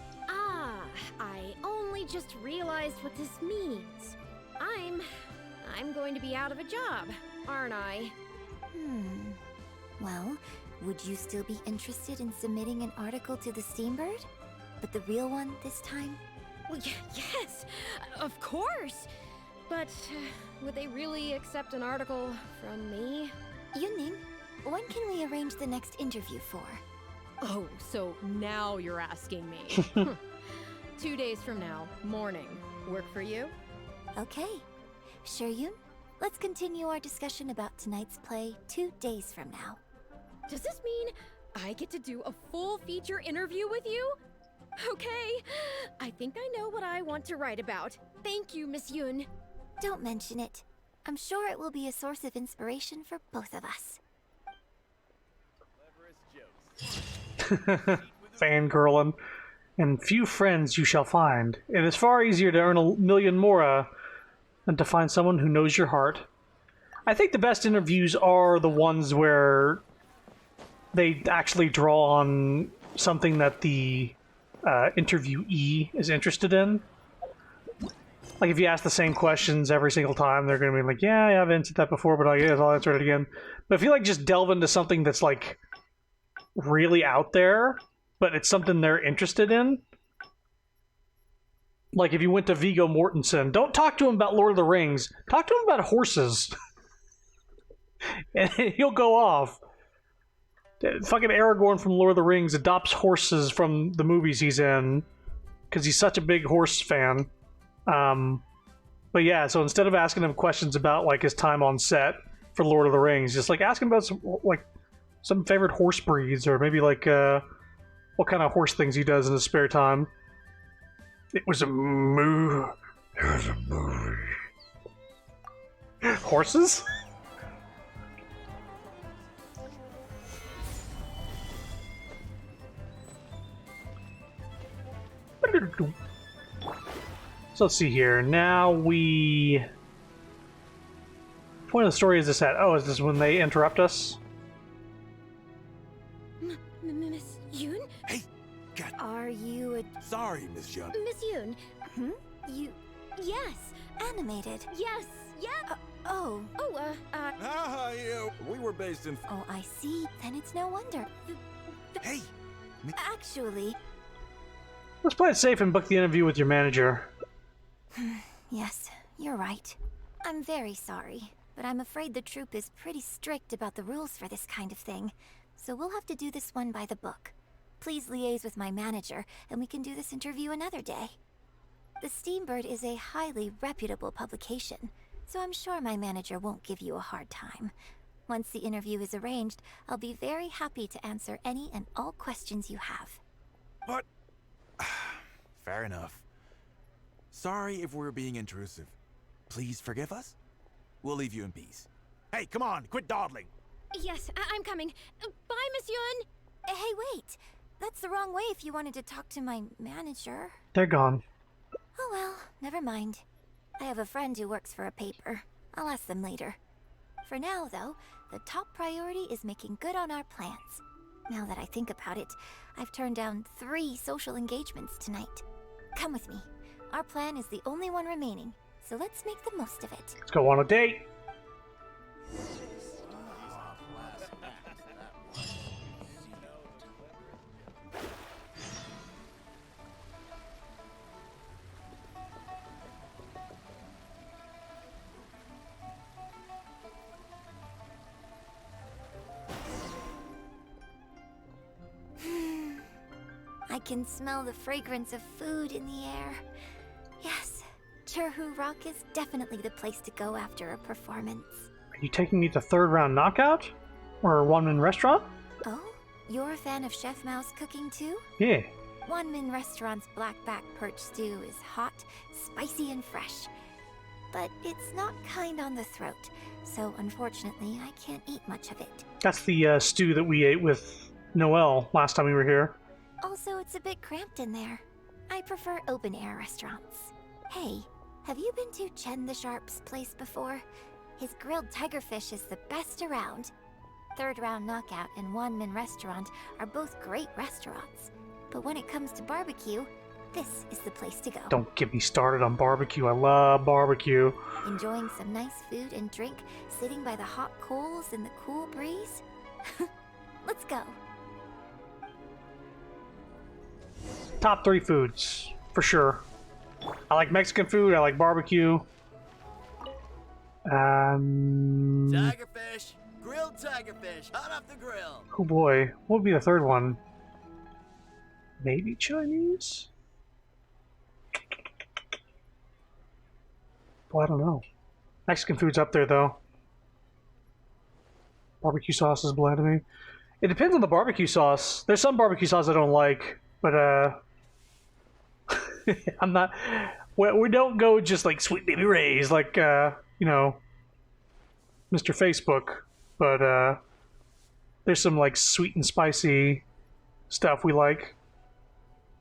I only just realized what this means. I'm going to be out of a job, aren't I? Well, would you still be interested in submitting an article to the Steambird? But the real one this time? Well, yes, of course. But would they really accept an article from me? Yunning, when can we arrange the next interview for? Oh, so now you're asking me. 2 days from now, morning. Work for you? Okay. Shiryun, let's continue our discussion about tonight's play 2 days from now. Does this mean I get to do a full feature interview with you? Okay, I think I know what I want to write about. Thank you, Miss Yoon. Don't mention it. I'm sure it will be a source of inspiration for both of us. Fangirling. And few friends you shall find. It is far easier to earn 1,000,000 mora than to find someone who knows your heart. I think the best interviews are the ones where they actually draw on something that the interviewee is interested in. Like, if you ask the same questions every single time, they're going to be like, yeah, I've answered that before, but I'll answer it again. But if you, like, just delve into something that's, like, really out there, but it's something they're interested in. Like, if you went to Viggo Mortensen, don't talk to him about Lord of the Rings. Talk to him about horses. And he'll go off. Fucking Aragorn from Lord of the Rings adopts horses from the movies he's in because he's such a big horse fan. But yeah, so instead of asking him questions about, like, his time on set for Lord of the Rings, just, like, ask him about some favorite horse breeds, or maybe, like, what kind of horse things he does in his spare time. It was a movie. Horses? So let's see here. Now we... What point of the story is this at? Oh, is this when they interrupt us? Miss Yoon? Hey, God. Are you a... Sorry, Miss Yoon. Miss Yoon? You... Yes. animated? Yes. Yeah. Oh. Ah, you. We were based in... Oh, I see. Then it's no wonder. Hey! Actually... Let's play it safe and book the interview with your manager. Yes, you're right. I'm very sorry, but I'm afraid the troupe is pretty strict about the rules for this kind of thing, so we'll have to do this one by the book. Please liaise with my manager, and we can do this interview another day. The Steambird is a highly reputable publication, so I'm sure my manager won't give you a hard time. Once the interview is arranged, I'll be very happy to answer any and all questions you have. But... Fair enough. Sorry if we're being intrusive. Please forgive us. We'll leave you in peace. Hey, come on, quit dawdling. Yes, I'm coming. Bye, Miss Yun. Hey, wait. That's the wrong way if you wanted to talk to my manager. They're gone. Oh well, never mind. I have a friend who works for a paper. I'll ask them later. For now, though, the top priority is making good on our plans. Now that I think about it, I've turned down 3 social engagements tonight. Come with me. Our plan is the only one remaining, so let's make the most of it. Let's go on a date. I can smell the fragrance of food in the air. Yes, Churhu Rock is definitely the place to go after a performance. Are you taking me to third round knockout? Or a one-man restaurant? Oh? You're a fan of Chef Mao's cooking too? Yeah. One Min Restaurant's blackback perch stew is hot, spicy, and fresh. But it's not kind on the throat, so unfortunately I can't eat much of it. That's the stew that we ate with Noelle last time we were here. Also, it's a bit cramped in there. I prefer open-air restaurants. Hey, have you been to Chen the Sharp's place before? His grilled tigerfish is the best around. Third Round Knockout and One Min Restaurant are both great restaurants. But when it comes to barbecue, this is the place to go. Don't get me started on barbecue. I love barbecue. Enjoying some nice food and drink, sitting by the hot coals in the cool breeze? Let's go. Top 3 foods, for sure. I like Mexican food, I like barbecue. Tigerfish! Grilled tigerfish, hot off the grill! Oh boy, what would be the third one? Maybe Chinese? Well, I don't know. Mexican food's up there, though. Barbecue sauce is bland to me. It depends on the barbecue sauce. There's some barbecue sauce I don't like, but I'm not. We don't go just like Sweet Baby Ray's, like you know, Mr. Facebook. But there's some like sweet and spicy stuff we like.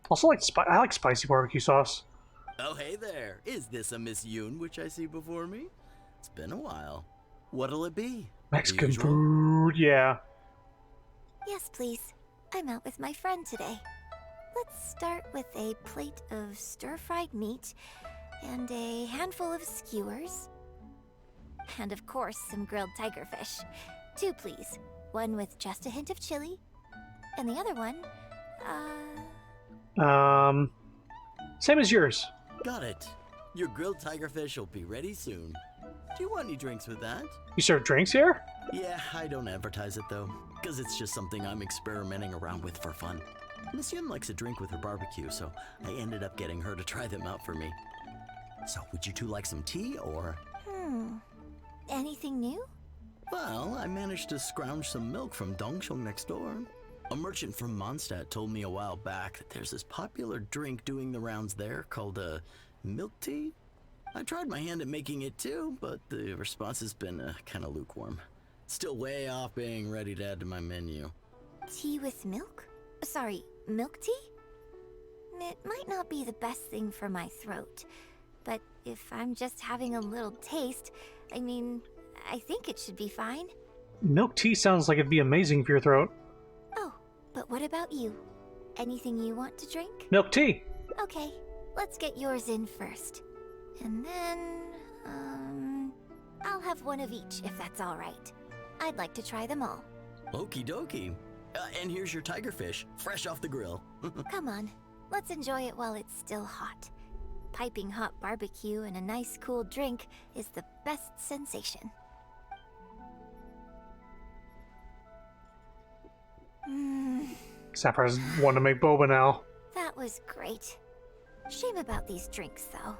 Also, I like spicy barbecue sauce. Oh, hey there. Is this a Miss Yoon which I see before me? It's been a while. What'll it be? Mexican food, yeah. Yes, please. I'm out with my friend today. Let's start with a plate of stir-fried meat and a handful of skewers. And of course, some grilled tigerfish. 2, please. One with just a hint of chili. And the other one, same as yours. Got it. Your grilled tigerfish will be ready soon. Do you want any drinks with that? You serve drinks here? Yeah, I don't advertise it though, because it's just something I'm experimenting around with for fun. Miss Yun likes a drink with her barbecue, so I ended up getting her to try them out for me. So, would you two like some tea, or? Anything new? Well, I managed to scrounge some milk from Dongsheng next door. A merchant from Mondstadt told me a while back that there's this popular drink doing the rounds there called milk tea. I tried my hand at making it too, but the response has been kind of lukewarm. Still way off being ready to add to my menu. Tea with milk? Sorry, milk tea? It might not be the best thing for my throat, but if I'm just having a little taste, I mean, I think it should be fine. Milk tea sounds like it'd be amazing for your throat. Oh, but what about you? Anything you want to drink? Milk tea. Okay, let's get yours in first. And then, I'll have one of each if that's all right. I'd like to try them all. Okie dokie. And here's your tigerfish, fresh off the grill. Come on, let's enjoy it while it's still hot. Piping hot barbecue and a nice cool drink is the best sensation. Sapphire's wanting to make boba now. That was great. Shame about these drinks, though.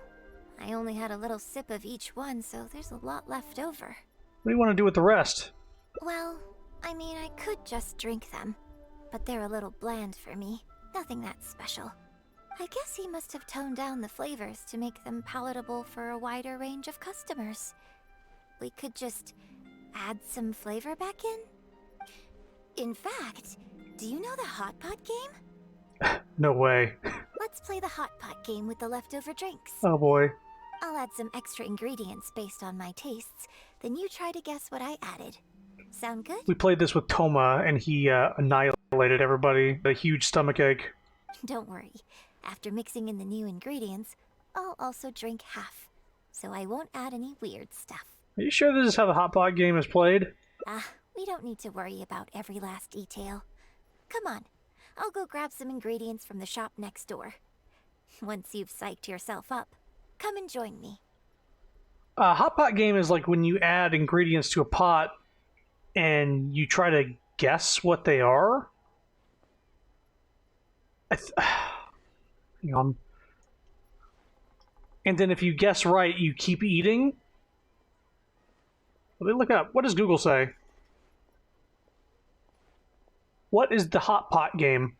I only had a little sip of each one, so there's a lot left over. What do you want to do with the rest? Well, I mean, I could just drink them, but they're a little bland for me. Nothing that special. I guess he must have toned down the flavors to make them palatable for a wider range of customers. We could just add some flavor back in? In fact, do you know the Hot Pot game? No way. Let's play the Hot Pot game with the leftover drinks. Oh boy. I'll add some extra ingredients based on my tastes, then you try to guess what I added. Sound good? We played this with Toma, and he annihilated everybody. A huge stomachache. Don't worry. After mixing in the new ingredients, I'll also drink half, so I won't add any weird stuff. Are you sure this is how the hot pot game is played? We don't need to worry about every last detail. Come on, I'll go grab some ingredients from the shop next door. Once you've psyched yourself up, come and join me. Hot pot game is like when you add ingredients to a pot and you try to guess what they are. Hang on. And then if you guess right, you keep eating. Let me look up. What does Google say? What is the hot pot game?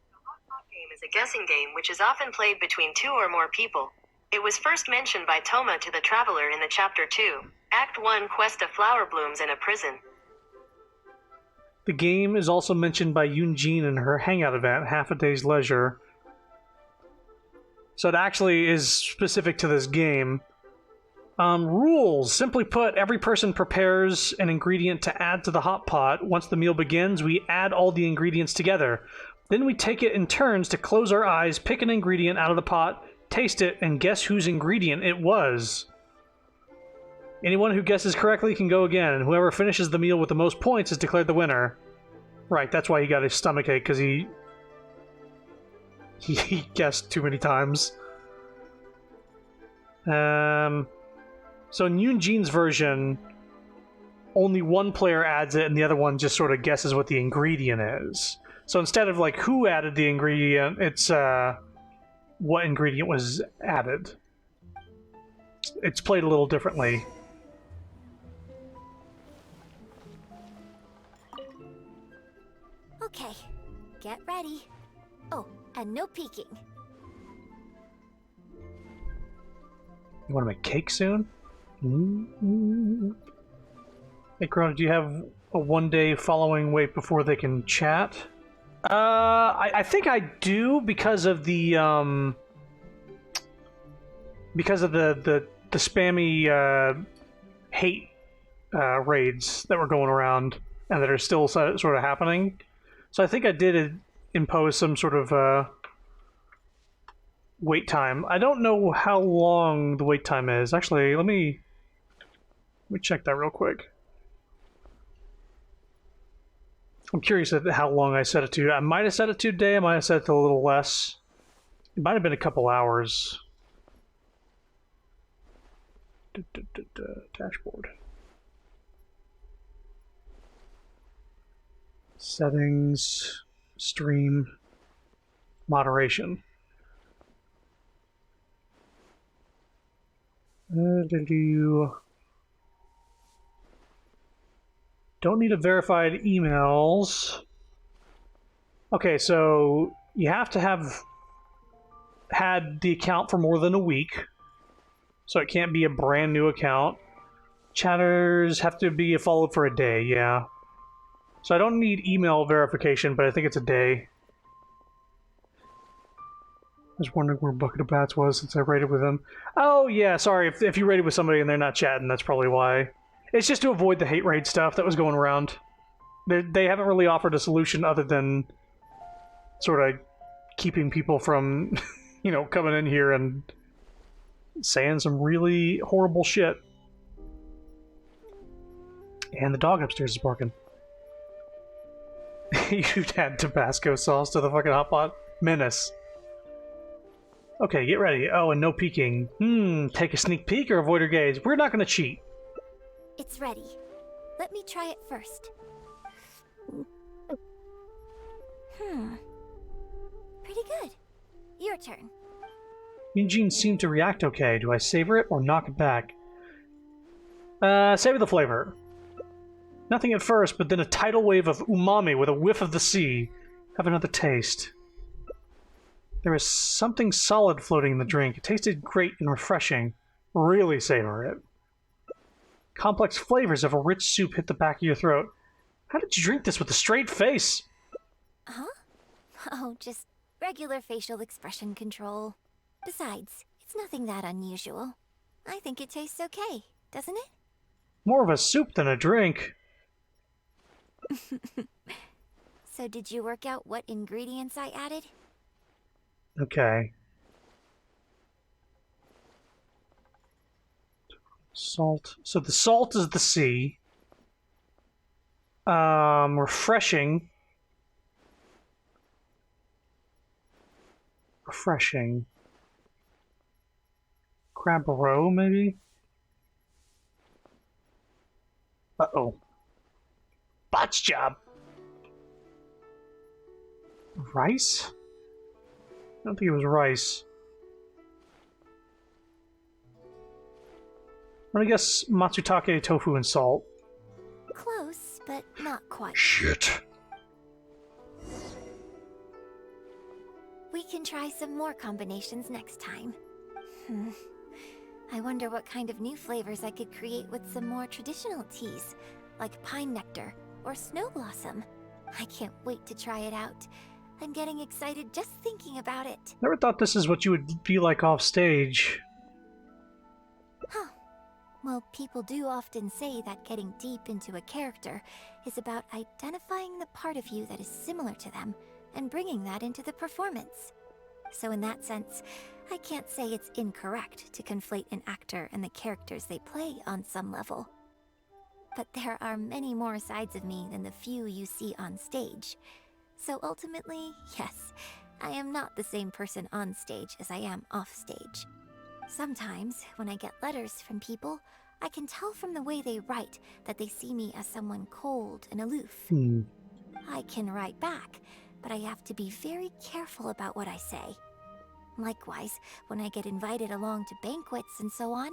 The hot pot game is a guessing game which is often played between 2 or more people. It was first mentioned by Toma to the Traveler in the Chapter 2, Act 1 Quest of Flower Blooms in a Prison. The game is also mentioned by Yoon-jin in her Hangout event, Half a Day's Leisure. So it actually is specific to this game. Rules. Simply put, every person prepares an ingredient to add to the hot pot. Once the meal begins, we add all the ingredients together. Then we take it in turns to close our eyes, pick an ingredient out of the pot, taste it, and guess whose ingredient it was. Anyone who guesses correctly can go again, and whoever finishes the meal with the most points is declared the winner. Right, that's why he got his stomachache, because he guessed too many times. So in Yoon-jin's version, only one player adds it, and the other one just sort of guesses what the ingredient is. So instead of like who added the ingredient, it's what ingredient was added. It's played a little differently. Get ready. Oh, and no peeking. You want to make cake soon? Mm-hmm. Hey, Corona, do you have a one-day following wait before they can chat? I think I do because of the spammy hate raids that were going around and that are still sort of happening. So I think I did impose some sort of wait time. I don't know how long the wait time is. Actually, let me check that real quick. I'm curious at how long I set it to. I might have set it to a day. I might have set it to a little less. It might have been a couple hours. Dashboard. Settings. Stream. Moderation. Don't need a verified emails. Okay, so you have to have had the account for more than a week. So it can't be a brand new account. Chatters have to be followed for a day, yeah. So I don't need email verification, but I think it's a day. I was wondering where Bucket of Bats was since I raided with them. Oh, yeah, sorry. If you raided with somebody and they're not chatting, that's probably why. It's just to avoid the hate raid stuff that was going around. They haven't really offered a solution other than sort of keeping people from, you know, coming in here and saying some really horrible shit. And the dog upstairs is barking. You'd add Tabasco sauce to the fucking hot pot? Menace. Okay, get ready. Oh, and no peeking. Take a sneak peek or avoid her gaze. We're not gonna cheat. It's ready. Let me try it first. Pretty good. Your turn. Eugene seemed to react okay. Do I savor it or knock it back? Savor the flavor. Nothing at first, but then a tidal wave of umami with a whiff of the sea. Have another taste. There is something solid floating in the drink. It tasted great and refreshing. Really savor it. Complex flavors of a rich soup hit the back of your throat. How did you drink this with a straight face? Huh? Oh, just regular facial expression control. Besides, it's nothing that unusual. I think it tastes okay, doesn't it? More of a soup than a drink. So did you work out what ingredients I added? Okay. Salt. So the salt is the sea. Refreshing. Refreshing. Crab roe, maybe? Uh-oh. Botch job! Rice? I don't think it was rice. I'm gonna guess matsutake, tofu, and salt. Close, but not quite. Shit. We can try some more combinations next time. I wonder what kind of new flavors I could create with some more traditional teas, like pine nectar or snow blossom. I can't wait to try it out. I'm getting excited just thinking about it. Never thought this is what you would be like off stage. Huh. Well, people do often say that getting deep into a character is about identifying the part of you that is similar to them and bringing that into the performance. So in that sense, I can't say it's incorrect to conflate an actor and the characters they play on some level. But there are many more sides of me than the few you see on stage. So ultimately, yes, I am not the same person on stage as I am off stage. Sometimes, when I get letters from people, I can tell from the way they write that they see me as someone cold and aloof. I can write back, but I have to be very careful about what I say. Likewise, when I get invited along to banquets and so on,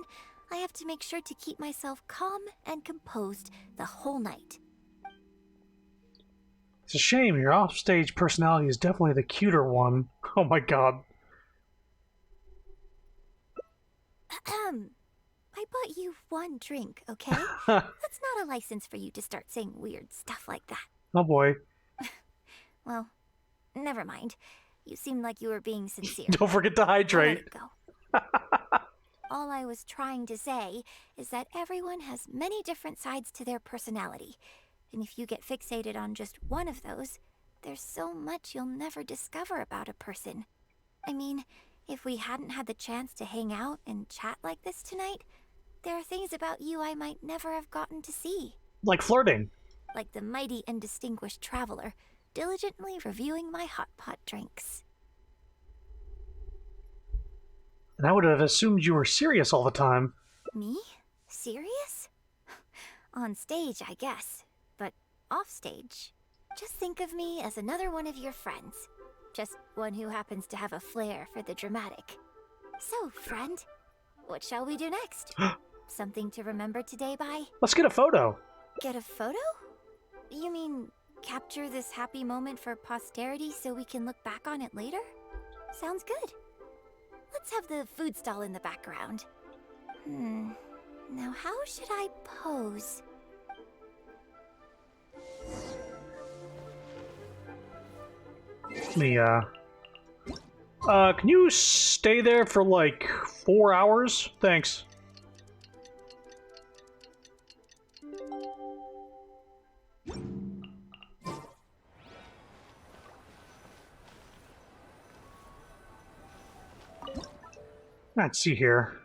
I have to make sure to keep myself calm and composed the whole night. It's a shame. Your offstage personality is definitely the cuter one. Oh my god. I bought you one drink, okay? That's not a license for you to start saying weird stuff like that. Oh boy. Well, never mind. You seemed like you were being sincere. Don't forget to hydrate. Go. All I was trying to say is that everyone has many different sides to their personality. And if you get fixated on just one of those, there's so much you'll never discover about a person. I mean, if we hadn't had the chance to hang out and chat like this tonight, there are things about you I might never have gotten to see. Like flirting. Like the mighty and distinguished traveler, diligently reviewing my hot pot drinks. And I would have assumed you were serious all the time. Me? Serious? On stage, I guess. But off stage, just think of me as another one of your friends. Just one who happens to have a flair for the dramatic. So, friend, what shall we do next? Something to remember today by? Let's get a photo. Get a photo? You mean capture this happy moment for posterity so we can look back on it later? Sounds good. Let's have the food stall in the background. Now how should I pose? Can you stay there for like 4 hours? Thanks. Let's see here.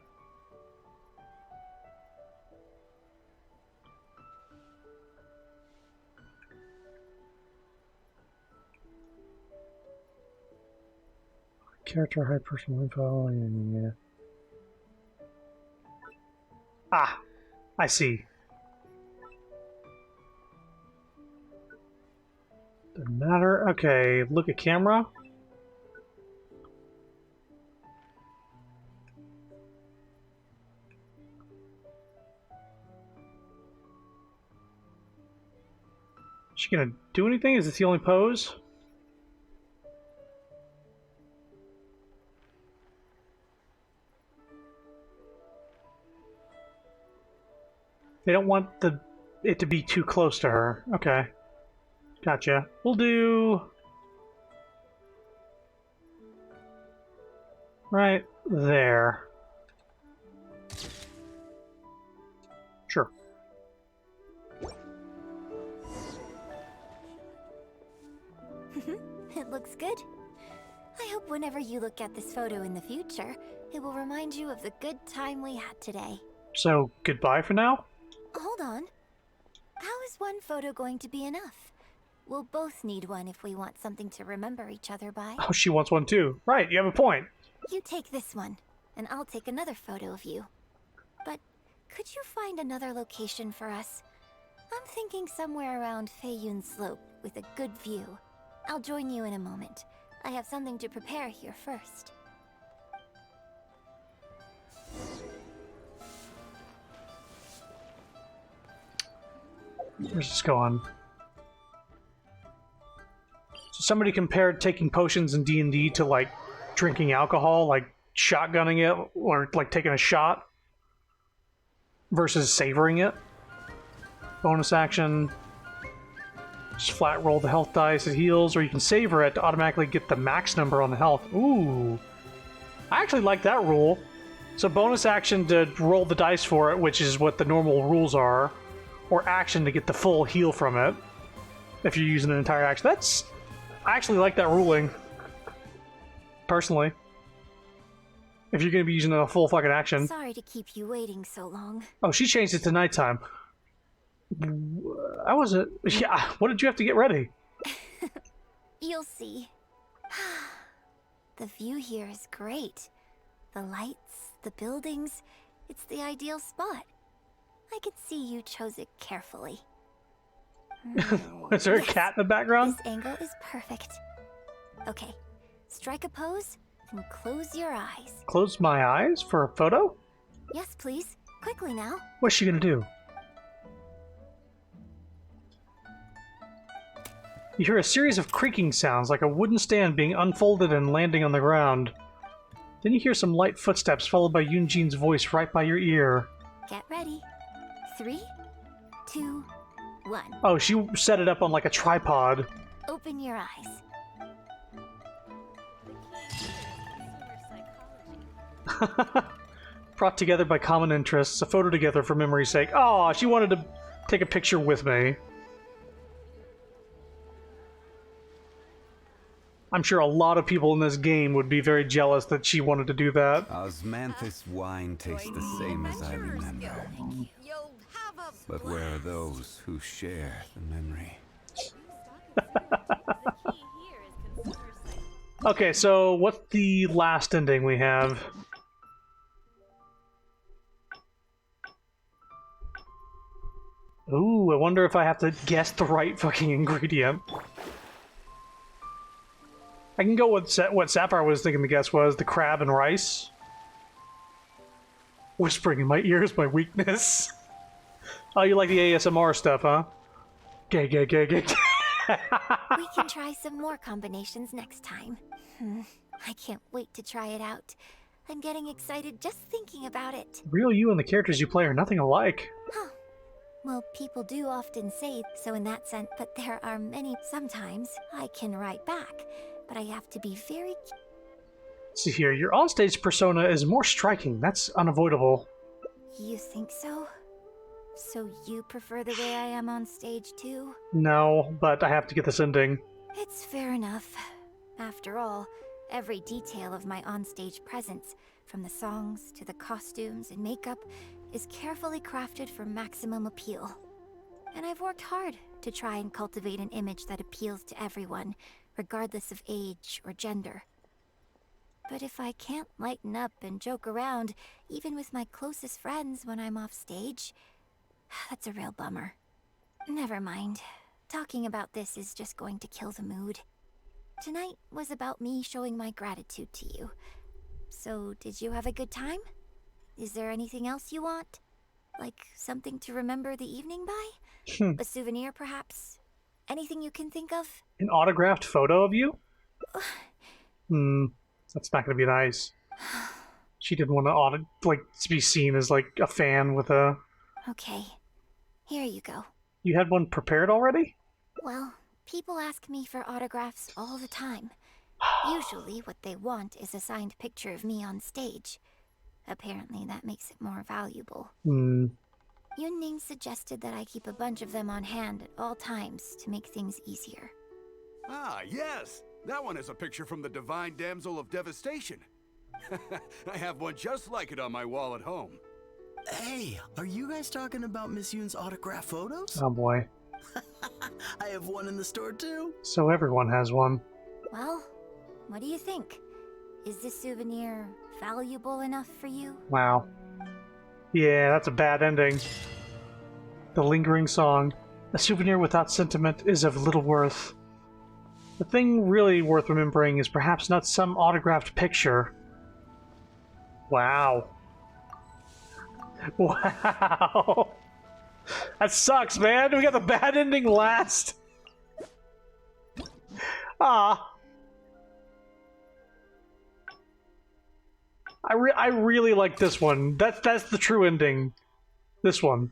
Character, hide personal info, yeah. Ah, I see. Doesn't matter. Okay, look at camera. Is she gonna do anything? Is this the only pose? They don't want it to be too close to her. Okay. Gotcha. We'll do... right there. Sure. It looks good. I hope whenever you look at this photo in the future, it will remind you of the good time we had today. So, goodbye for now? Hold on. How is one photo going to be enough? We'll both need one if we want something to remember each other by. Oh, she wants one too. Right, you have a point. You take this one, and I'll take another photo of you. But could you find another location for us? I'm thinking somewhere around Feiyun Slope with a good view. I'll join you in a moment. I have something to prepare here first. Where's this going? So somebody compared taking potions in D&D to, like, drinking alcohol, like shotgunning it, or, like, taking a shot, versus savoring it. Bonus action, just flat roll the health dice, it heals, or you can savor it to automatically get the max number on the health. Ooh. I actually like that rule. So bonus action to roll the dice for it, which is what the normal rules are, or action to get the full heal from it, if you're using an entire action. I actually like that ruling, personally. If you're going to be using a full fucking action. Sorry to keep you waiting so long. Oh, she changed it to nighttime. I wasn't... Yeah, what did you have to get ready? You'll see. The view here is great. The lights, the buildings, it's the ideal spot. I could see you chose it carefully. Is there a cat in the background? This angle is perfect. Okay, strike a pose and close your eyes. Close my eyes for a photo? Yes, please. Quickly now. What's she gonna do? You hear a series of creaking sounds, like a wooden stand being unfolded and landing on the ground. Then you hear some light footsteps, followed by Yunjin's voice right by your ear. Get ready. 3, 2, 1. Oh, she set it up on like a tripod. Open your eyes. Brought together by common interests, a photo together for memory's sake. Oh, she wanted to take a picture with me. I'm sure a lot of people in this game would be very jealous that she wanted to do that. Osmanthus wine tastes the same as I remember. But where are those who share the memory? Okay, so what's the last ending we have? Ooh, I wonder if I have to guess the right fucking ingredient. I can go with what Sapphire was thinking the guess was, the crab and rice. Whispering in my ear is my weakness. Oh, you like the ASMR stuff, huh? Gay, gay, gay, gay. We can try some more combinations next time. I can't wait to try it out. I'm getting excited just thinking about it. Real you and the characters you play are nothing alike. Huh. Well, people do often say so in that sense, but there are many. Sometimes I can write back, but I have to be very... See here, your onstage persona is more striking. That's unavoidable. You think so? So you prefer the way I am on stage too? No, but I have to get this ending. It's fair enough. After all, every detail of my onstage presence, from the songs to the costumes and makeup, is carefully crafted for maximum appeal. And I've worked hard to try and cultivate an image that appeals to everyone, regardless of age or gender. But if I can't lighten up and joke around, even with my closest friends when I'm off stage, that's a real bummer. Never mind. Talking about this is just going to kill the mood. Tonight was about me showing my gratitude to you. So, did you have a good time? Is there anything else you want? Like something to remember the evening by? A souvenir, perhaps? Anything you can think of? An autographed photo of you? That's not gonna be nice. She didn't want to be seen as like a fan with a... Okay, here you go. You had one prepared already? Well, people ask me for autographs all the time. Usually what they want is a signed picture of me on stage. Apparently that makes it more valuable. Yunning suggested that I keep a bunch of them on hand at all times to make things easier. Ah, yes! That one is a picture from the Divine Damsel of Devastation. I have one just like it on my wall at home. Hey, are you guys talking about Miss Yoon's autograph photos? Oh boy. I have one in the store too. So everyone has one. Well, what do you think? Is this souvenir valuable enough for you? Wow. Yeah, that's a bad ending. The lingering song. A souvenir without sentiment is of little worth. The thing really worth remembering is perhaps not some autographed picture. Wow. Wow. That sucks, man. We got the bad ending last. Ah. I really like this one. That's the true ending. This one.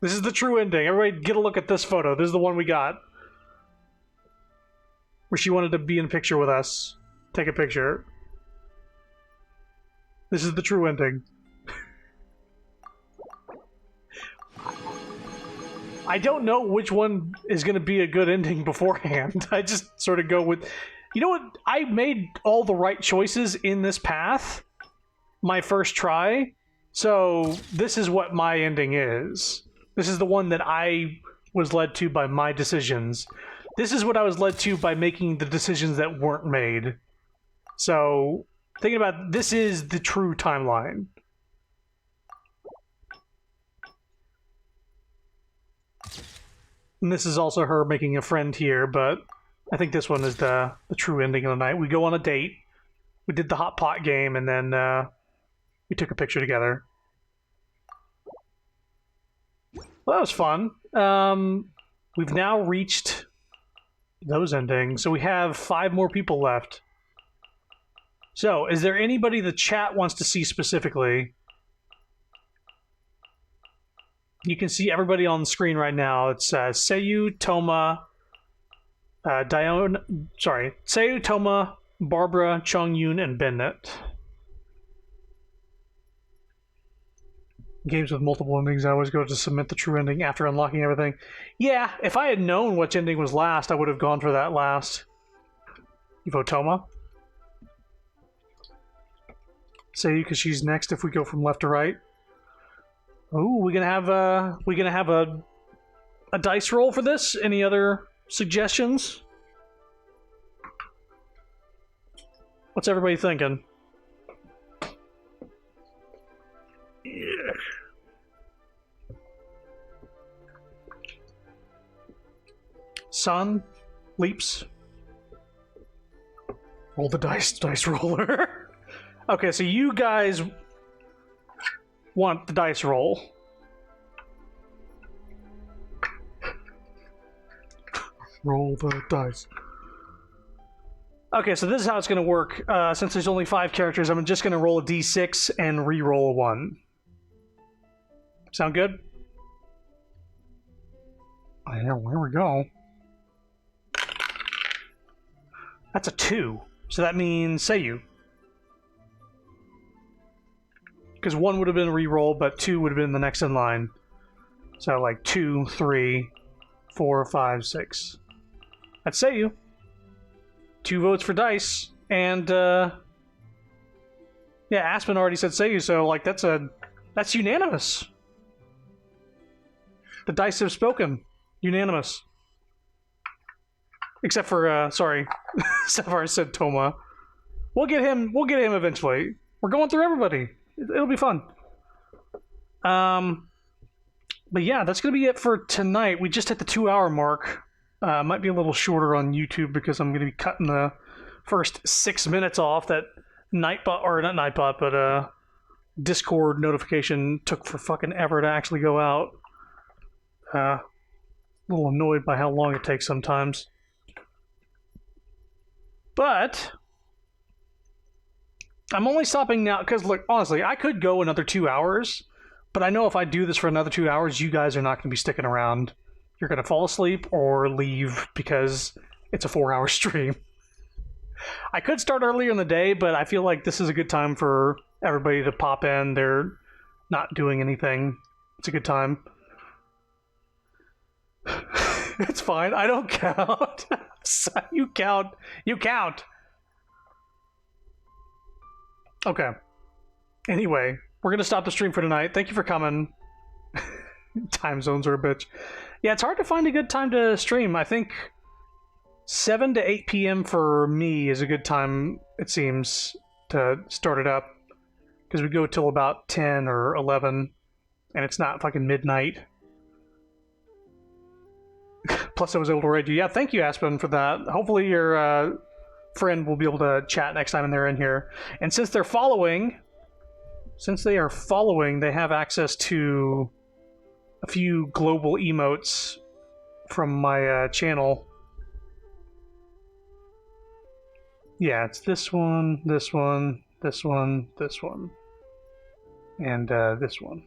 This is the true ending. Everybody get a look at this photo. This is the one we got. Where she wanted to be in a picture with us. Take a picture. This is the true ending. I don't know which one is going to be a good ending beforehand. I just sort of go with... You know what? I made all the right choices in this path. My first try. So this is what my ending is. This is the one that I was led to by my decisions. This is what I was led to by making the decisions that weren't made. So, thinking about this is the true timeline. And this is also her making a friend here, but I think this one is the true ending of the night. We go on a date, we did the hot pot game, and then we took a picture together. Well, that was fun. We've now reached those endings. So we have 5 more people left. So, is there anybody the chat wants to see specifically? You can see everybody on the screen right now. It's Seiyu, Toma, Seiyu, Toma, Barbara, Chongyun, and Bennett. Games with multiple endings, I always go to submit the true ending after unlocking everything. Yeah, if I had known which ending was last, I would have gone for that last. You vote Toma? Say because she's next if we go from left to right. Oh, we gonna have a dice roll for this? Any other suggestions? What's everybody thinking? Yeah. Sun leaps. Roll the dice roller. Okay, so you guys want the dice roll. Roll the dice. Okay, so this is how it's going to work. Since there's only 5 characters, I'm just going to roll a d6 and re-roll a 1. Sound good? Yeah, here we go. That's a 2. So that means Seiyu. Because 1 would have been a re-roll, but 2 would have been the next in line. So like 2, 3, 4, 5, 6. That's Seiyu. 2 votes for dice, and yeah, Aspen already said Seiyu, so like that's unanimous. The dice have spoken. Unanimous. Except for sorry, except for I said Toma. We'll get him eventually. We're going through everybody. It'll be fun. But yeah, that's gonna be it for tonight. We just hit the 2-hour mark. Might be a little shorter on YouTube because I'm going to be cutting the first 6 minutes off. That Nightbot, or not Nightbot, but Discord notification took for fucking ever to actually go out. A little annoyed by how long it takes sometimes. But I'm only stopping now because, look, honestly, I could go another 2 hours, but I know if I do this for another 2 hours, you guys are not going to be sticking around. You're going to fall asleep or leave because it's a 4-hour stream. I could start earlier in the day, but I feel like this is a good time for everybody to pop in. They're not doing anything. It's a good time. It's fine. I don't count. You count. You count. Okay. Anyway, we're going to stop the stream for tonight. Thank you for coming. Time zones are a bitch. Yeah, it's hard to find a good time to stream. I think 7 to 8 p.m. for me is a good time, it seems, to start it up. Because we go till about 10 or 11, and it's not fucking midnight. Plus, I was able to raid you. Yeah, thank you, Aspen, for that. Hopefully your friend will be able to chat next time they're in here. And since they are following, they have access to a few global emotes from my channel. Yeah, it's this one, this one, this one, this one, and this one.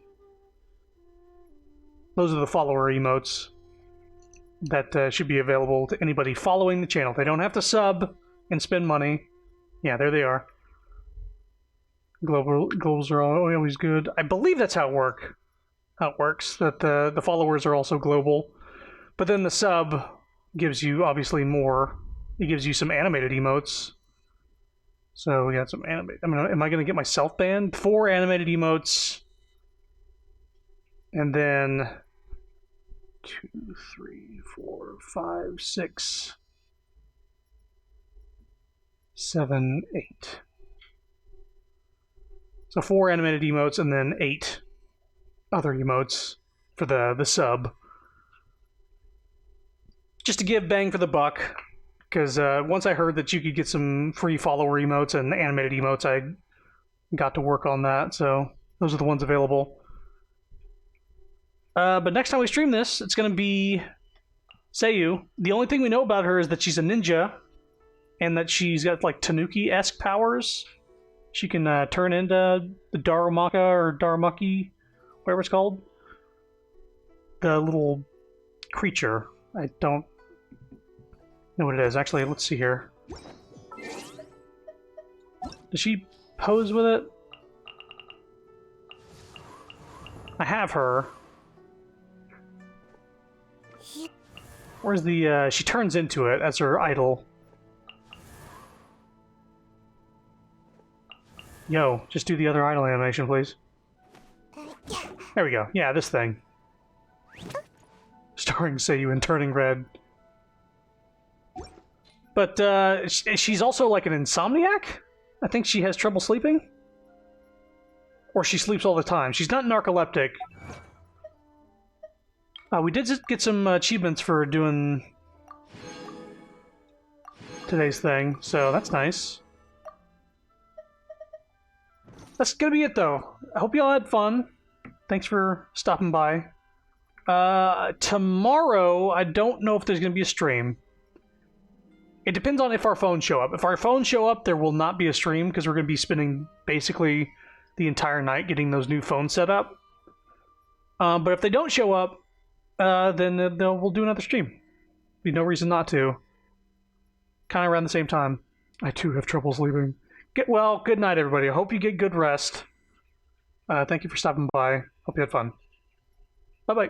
Those are the follower emotes that should be available to anybody following the channel. They don't have to sub and spend money. Yeah, there they are. Globals are always good. I believe that's how it works, that the followers are also global. But then the sub gives you, obviously, more. It gives you some animated emotes. So we got some animated... I mean, am I going to get myself banned? 4 animated emotes. And then 2, 3, 4, 5, 6, 7, 8. So 4 animated emotes and then 8 other emotes for the sub. Just to give bang for the buck, because once I heard that you could get some free follower emotes and animated emotes, I got to work on that, so those are the ones available. But next time we stream this, it's going to be Seiyu. The only thing we know about her is that she's a ninja, and that she's got like Tanuki-esque powers. She can turn into the Darumaka or Darumaki, whatever it's called. The little creature. I don't know what it is. Actually, let's see here. Does she pose with it? I have her. Where's the, she turns into it as her idol. Yo, just do the other idol animation, please. There we go. Yeah, this thing. Starring Seiyu in Turning Red. But, she's also like an insomniac? I think she has trouble sleeping? Or she sleeps all the time. She's not narcoleptic. We did just get some achievements for doing today's thing, so that's nice. That's gonna be it, though. I hope you all had fun. Thanks for stopping by. Tomorrow, I don't know if there's gonna be a stream. It depends on if our phones show up. If our phones show up, there will not be a stream, because we're gonna be spending basically the entire night getting those new phones set up. But if they don't show up, then we'll do another stream. Be no reason not to. Kind of around the same time. I too have trouble sleeping. Well, good night, everybody. I hope you get good rest. Thank you for stopping by. Hope you had fun. Bye-bye.